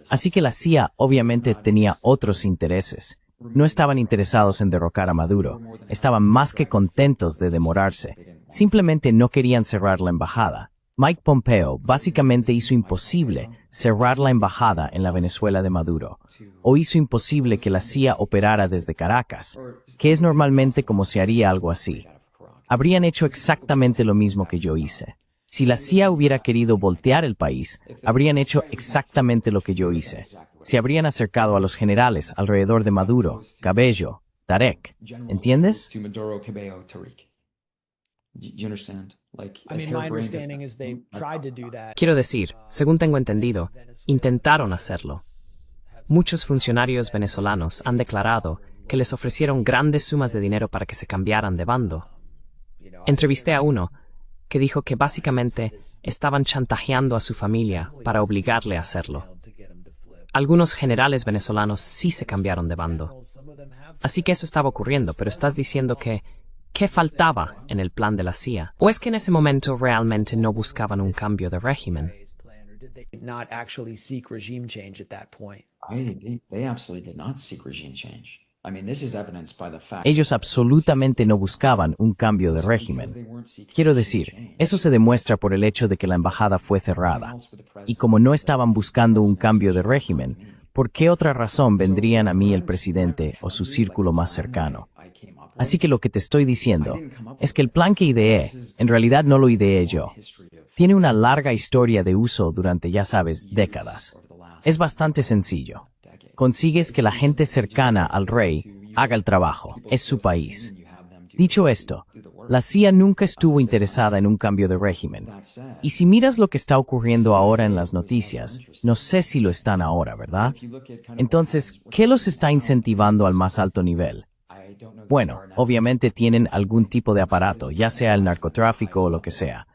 Así que la CIA obviamente tenía otros intereses. No estaban interesados en derrocar a Maduro, estaban más que contentos de demorarse. Simplemente no querían cerrar la embajada. Mike Pompeo básicamente hizo imposible cerrar la embajada en la Venezuela de Maduro, o hizo imposible que la CIA operara desde Caracas, que es normalmente como se haría algo así. Habrían hecho exactamente lo mismo que yo hice. Si la CIA hubiera querido voltear el país, habrían hecho exactamente lo que yo hice. Se habrían acercado a los generales alrededor de Maduro, Cabello, Tarek. ¿Entiendes? To Maduro, Cabello, Tariq. You understand? Like, I as mean, my harebrained as understanding is they tried to do that. Quiero decir, según tengo entendido, intentaron hacerlo. Muchos funcionarios venezolanos han declarado que les ofrecieron grandes sumas de dinero para que se cambiaran de bando. Entrevisté a uno que dijo que básicamente estaban chantajeando a su familia para obligarle a hacerlo. Algunos generales venezolanos sí se cambiaron de bando. Así que eso estaba ocurriendo, pero estás diciendo que ¿qué faltaba en el plan de la CIA? ¿O es que en ese momento realmente no buscaban un cambio de régimen? Not actually seek regime change at that point. they absolutely did not seek regime change. I mean, this is evidenced by the fact Ellos absolutamente no buscaban un cambio de régimen. Quiero decir, eso se demuestra por el hecho de que la embajada fue cerrada. Y como no estaban buscando un cambio de régimen, ¿por qué otra razón vendrían a mí el presidente o su círculo más cercano? Así que lo que te estoy diciendo es que el plan que ideé, en realidad no lo ideé yo. Tiene una larga historia de uso durante, ya sabes, décadas. Es bastante sencillo. Consigues que la gente cercana al rey haga el trabajo. Es su país. Dicho esto, la CIA nunca estuvo interesada en un cambio de régimen. Y si miras lo que está ocurriendo ahora en las noticias, no sé si lo están ahora, ¿verdad? Entonces, ¿qué los está incentivando al más alto nivel? Bueno, obviamente tienen algún tipo de aparato, ya sea el narcotráfico o lo que sea.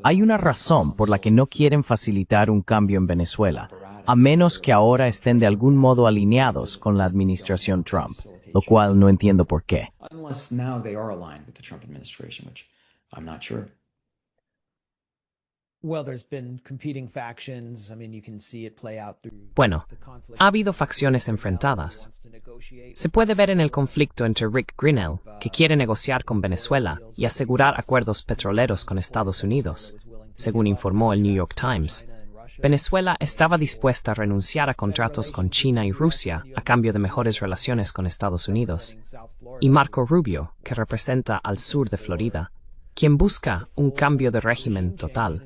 Hay una razón por la que no quieren facilitar un cambio en Venezuela, a menos que ahora estén de algún modo alineados con la administración Trump, lo cual no entiendo por qué. unless now they are aligned with the Trump administration, which I'm not sure. Well, there's been competing factions. I mean, you can see it play out through Bueno, the conflict. ha habido facciones enfrentadas. Se puede ver en el conflicto entre Rick Grinnell, que quiere negociar con Venezuela y asegurar acuerdos petroleros con Estados Unidos. Según informó el New York Times, Venezuela estaba dispuesta a renunciar a contratos con China y Rusia a cambio de mejores relaciones con Estados Unidos. Y Marco Rubio, que representa al sur de Florida, quien busca un cambio de régimen total.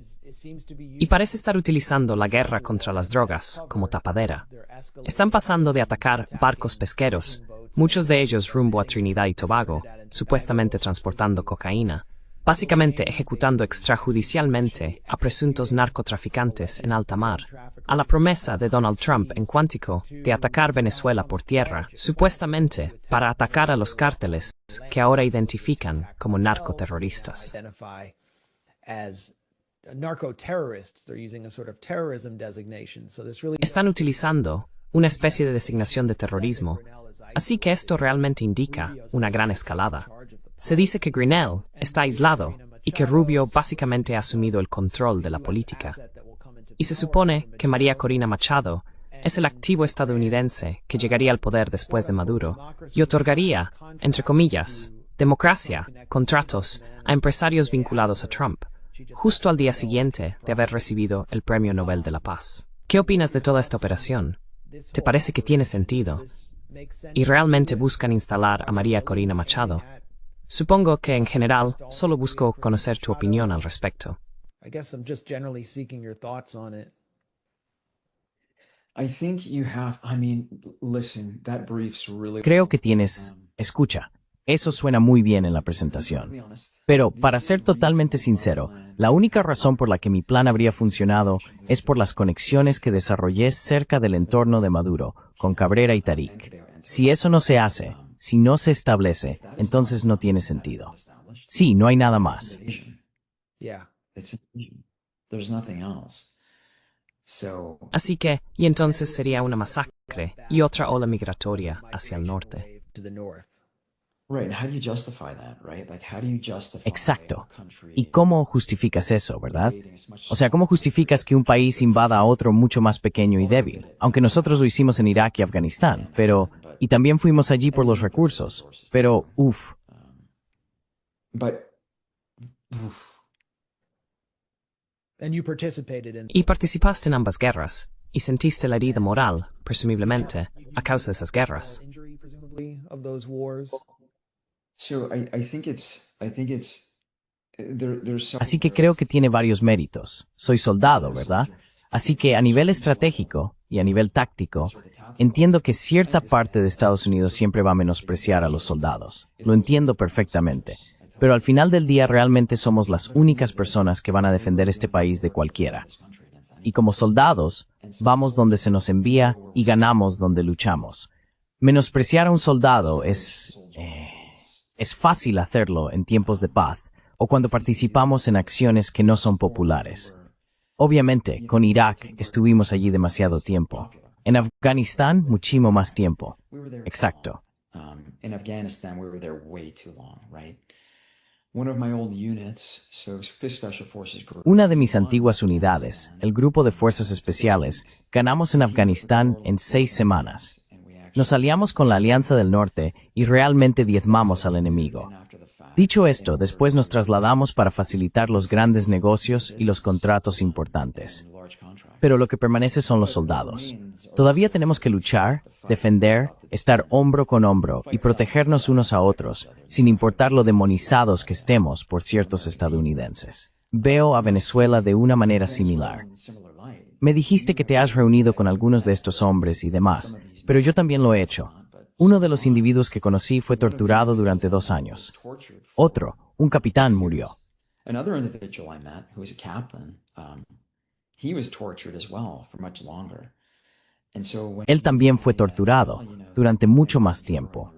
Y parece estar utilizando la guerra contra las drogas como tapadera. Están pasando de atacar barcos pesqueros, muchos de ellos rumbo a Trinidad y Tobago, supuestamente transportando cocaína, básicamente ejecutando extrajudicialmente a presuntos narcotraficantes en alta mar, a la promesa de Donald Trump en Quantico de atacar Venezuela por tierra, supuestamente para atacar a los cárteles que ahora identifican como narcoterroristas. Están utilizando una especie de designación de terrorismo, así que esto realmente indica una gran escalada. Se dice que Grinnell está aislado y que Rubio básicamente ha asumido el control de la política. Y se supone que María Corina Machado es el activo estadounidense que llegaría al poder después de Maduro y otorgaría, entre comillas, democracia, contratos a empresarios vinculados a Trump, justo al día siguiente de haber recibido el Premio Nobel de la Paz. ¿Qué opinas de toda esta operación? ¿Te parece que tiene sentido? ¿Y realmente buscan instalar a María Corina Machado? Supongo que en general solo busco conocer tu opinión al respecto. Creo que tienes... Escucha, eso suena muy bien en la presentación. Pero, para ser totalmente sincero, la única razón por la que mi plan habría funcionado es por las conexiones que desarrollé cerca del entorno de Maduro, con Cabrera y Tarik. Si eso no se hace, si no se establece, entonces no tiene sentido. Sí, no hay nada más. Así que, y entonces sería una masacre y otra ola migratoria hacia el norte. Exacto. ¿Y cómo justificas eso, verdad? O sea, ¿cómo justificas que un país invada a otro mucho más pequeño y débil? Aunque nosotros lo hicimos en Irak y Afganistán, pero... Y también fuimos allí por los recursos. Pero, Y participaste en ambas guerras, y sentiste la herida moral, presumiblemente, a causa de esas guerras. Así que creo que tiene varios méritos. Soy soldado, ¿verdad? Así que a nivel estratégico y a nivel táctico, entiendo que cierta parte de Estados Unidos siempre va a menospreciar a los soldados. Lo entiendo perfectamente. Pero al final del día realmente somos las únicas personas que van a defender este país de cualquiera. Y como soldados, vamos donde se nos envía y ganamos donde luchamos. Menospreciar a un soldado es fácil hacerlo en tiempos de paz o cuando participamos en acciones que no son populares. Obviamente, con Irak estuvimos allí demasiado tiempo. En Afganistán, muchísimo más tiempo. Exacto. In Afghanistan, we were there way too long, right? Una de mis antiguas unidades, el Grupo de Fuerzas Especiales, ganamos en Afganistán en 6 semanas. Nos aliamos con la Alianza del Norte y realmente diezmamos al enemigo. Dicho esto, después nos trasladamos para facilitar los grandes negocios y los contratos importantes. Pero lo que permanece son los soldados. Todavía tenemos que luchar, defender, estar hombro con hombro y protegernos unos a otros, sin importar lo demonizados que estemos por ciertos estadounidenses. Veo a Venezuela de una manera similar. Me dijiste que te has reunido con algunos de estos hombres y demás, pero yo también lo he hecho. Uno de los individuos que conocí fue torturado durante 2 años. Otro, un capitán, murió. Él también fue torturado durante mucho más tiempo.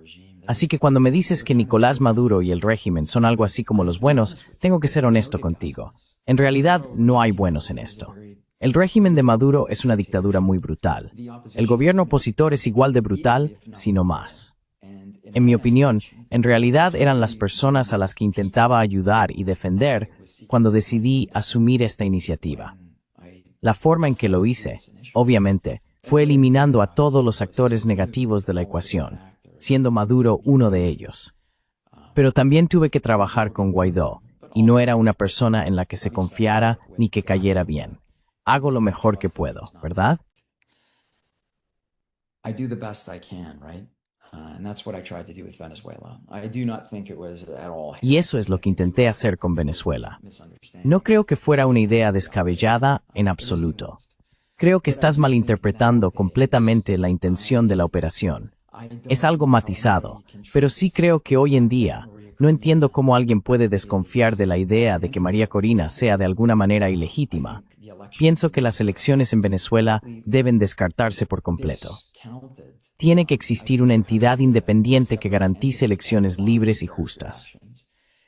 Así que cuando me dices que Nicolás Maduro y el régimen son algo así como los buenos, tengo que ser honesto contigo. En realidad, no hay buenos en esto. El régimen de Maduro es una dictadura muy brutal. El gobierno opositor es igual de brutal, si no más. En mi opinión, en realidad eran las personas a las que intentaba ayudar y defender cuando decidí asumir esta iniciativa. La forma en que lo hice, obviamente, fue eliminando a todos los actores negativos de la ecuación, siendo Maduro uno de ellos. Pero también tuve que trabajar con Guaidó, y no era una persona en la que se confiara ni que cayera bien. Hago lo mejor que puedo, ¿verdad? And that's what I tried to do with Venezuela. I do not think it was at all Y eso es lo que intenté hacer con Venezuela. misunderstanding. No creo que fuera una idea descabellada en absoluto. Creo que estás malinterpretando completamente la intención de la operación. Es algo matizado, pero sí creo que hoy en día no entiendo cómo alguien puede desconfiar de la idea de que María Corina sea de alguna manera ilegítima. Pienso que las elecciones en Venezuela deben descartarse por completo. Tiene que existir una entidad independiente que garantice elecciones libres y justas.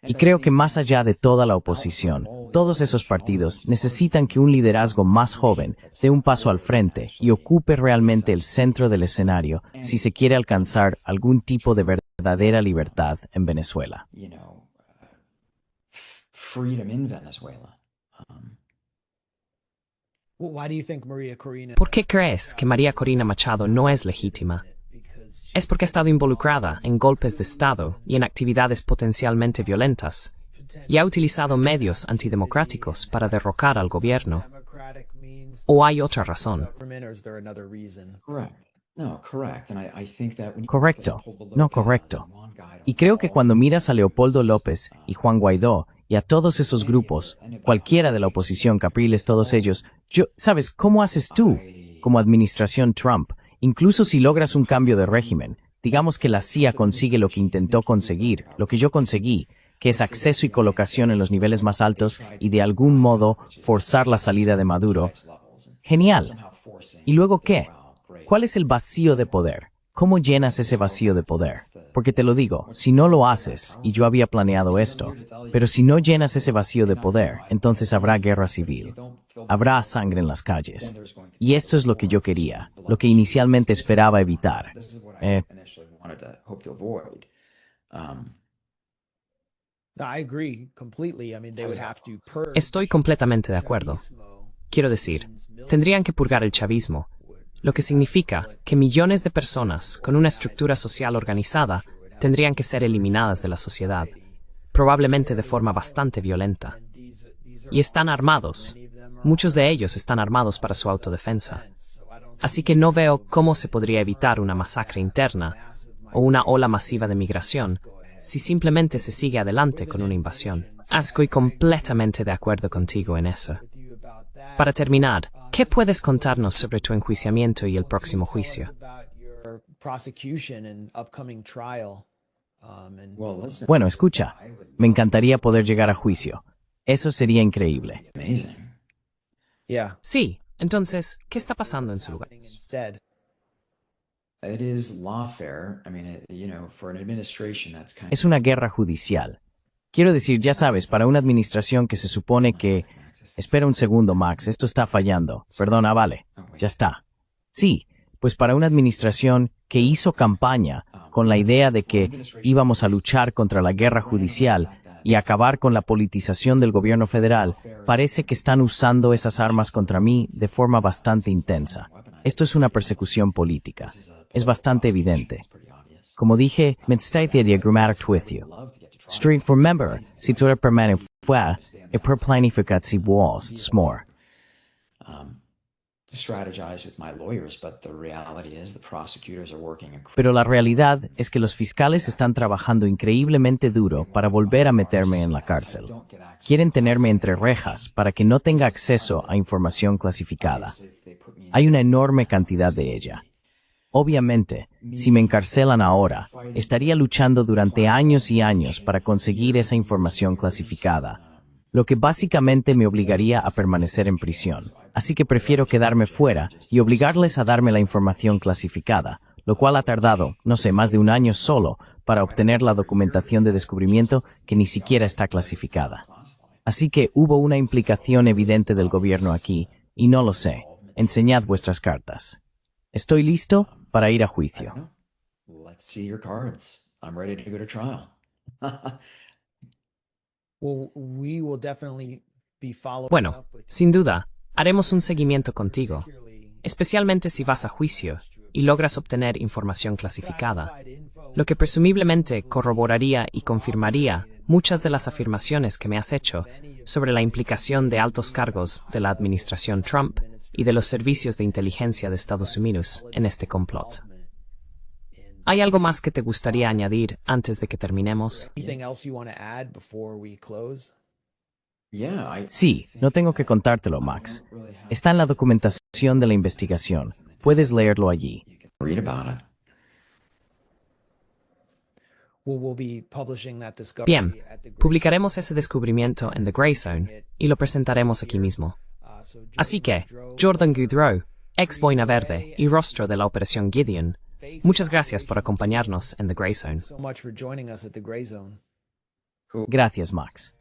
Y creo que más allá de toda la oposición, todos esos partidos necesitan que un liderazgo más joven dé un paso al frente y ocupe realmente el centro del escenario si se quiere alcanzar algún tipo de verdadera libertad en Venezuela. You know, freedom in Venezuela. Why do you think Maria Corina? ¿Por qué crees que María Corina Machado no es legítima? Es porque ha estado involucrada en golpes de Estado y en actividades potencialmente violentas, y ha utilizado medios antidemocráticos para derrocar al gobierno. ¿O hay otra razón? Correct. No, correct. And I think that when you Correcto. pull the No, look correcto. at the Juan Guaido Y creo que cuando miras a Leopoldo López y Juan Guaidó y a todos esos grupos, cualquiera de la oposición, Capriles, todos ellos, ¿sabes cómo haces tú, como administración Trump, incluso si logras un cambio de régimen? Digamos que la CIA consigue lo que intentó conseguir, lo que yo conseguí, que es acceso y colocación en los niveles más altos y de algún modo forzar la salida de Maduro. Genial. ¿Y luego qué? ¿Cuál es el vacío de poder? ¿Cómo llenas ese vacío de poder? Porque te lo digo, si no lo haces, y yo había planeado esto, pero si no llenas ese vacío de poder, entonces habrá guerra civil. Habrá sangre en las calles. Y esto es lo que yo quería, lo que inicialmente esperaba evitar. This is what I initially wanted to hope to avoid. I agree completely. I mean, they would have to purge. Estoy completamente de acuerdo. Quiero decir, tendrían que purgar el chavismo, lo que significa que millones de personas con una estructura social organizada tendrían que ser eliminadas de la sociedad, probablemente de forma bastante violenta. Y están armados. Muchos de ellos están armados para su autodefensa. Así que no veo cómo se podría evitar una masacre interna o una ola masiva de migración si simplemente se sigue adelante con una invasión. Estoy completamente de acuerdo contigo en eso. Para terminar, ¿qué puedes contarnos sobre tu enjuiciamiento y el próximo juicio? Prosecution and upcoming trial. Well, listen, Bueno, escucha, me encantaría poder llegar a juicio. Eso sería increíble. amazing. Yeah. Sí, entonces, ¿qué está pasando en su lugar? Instead. It is lawfare. I mean, you know, for an administration that's kind Es una guerra judicial. Quiero decir, ya sabes, para una administración que se supone que... Espera un segundo, Max, esto está fallando. Perdona, vale. Ya está. Sí, pues para una administración que hizo campaña con la idea de que íbamos a luchar contra la guerra judicial y acabar con la politización del gobierno federal, parece que están usando esas armas contra mí de forma bastante intensa. Esto es una persecución política. Es bastante evidente. Como dije, me estoy diagrammatic with you. Street for member, si tu permanente fue, e per planificat si vos more. to strategize with my lawyers, but the reality is the prosecutors are working Pero la realidad es que los fiscales están trabajando increíblemente duro para volver a meterme en la cárcel. Quieren tenerme entre rejas para que no tenga acceso a información clasificada. Hay una enorme cantidad de ella. Obviamente, si me encarcelan ahora, estaría luchando durante años y años para conseguir esa información clasificada, lo que básicamente me obligaría a permanecer en prisión. Así que prefiero quedarme fuera y obligarles a darme la información clasificada, lo cual ha tardado, no sé, más de un año solo para obtener la documentación de descubrimiento que ni siquiera está clasificada. Así que hubo una implicación evidente del gobierno aquí, y no lo sé. Enseñad vuestras cartas. Estoy listo para ir a juicio. Let's see your cards. I'm ready to go to trial. Well, we will definitely be following Bueno, up with sin duda, haremos un seguimiento contigo, especialmente si vas a juicio y logras obtener información clasificada, lo que presumiblemente corroboraría y confirmaría muchas de las afirmaciones que me has hecho sobre la implicación de altos cargos de la administración Trump y de los servicios de inteligencia de Estados Unidos en este complot. ¿Hay algo más que te gustaría añadir antes de que terminemos? Anything else you want to add before we close? Sí, no tengo que contártelo, Max. Está en la documentación de la investigación. Puedes leerlo allí. Read about it. We'll be publishing that discovery Bien, at the Gray publicaremos ese descubrimiento en The Grey Zone y lo presentaremos aquí mismo. Así que, Jordan Goudreau, ex Boina Verde y rostro de la Operación Gideon, muchas gracias por acompañarnos en The Grey Zone. so much for joining us at the Gray Zone. Gracias, Max.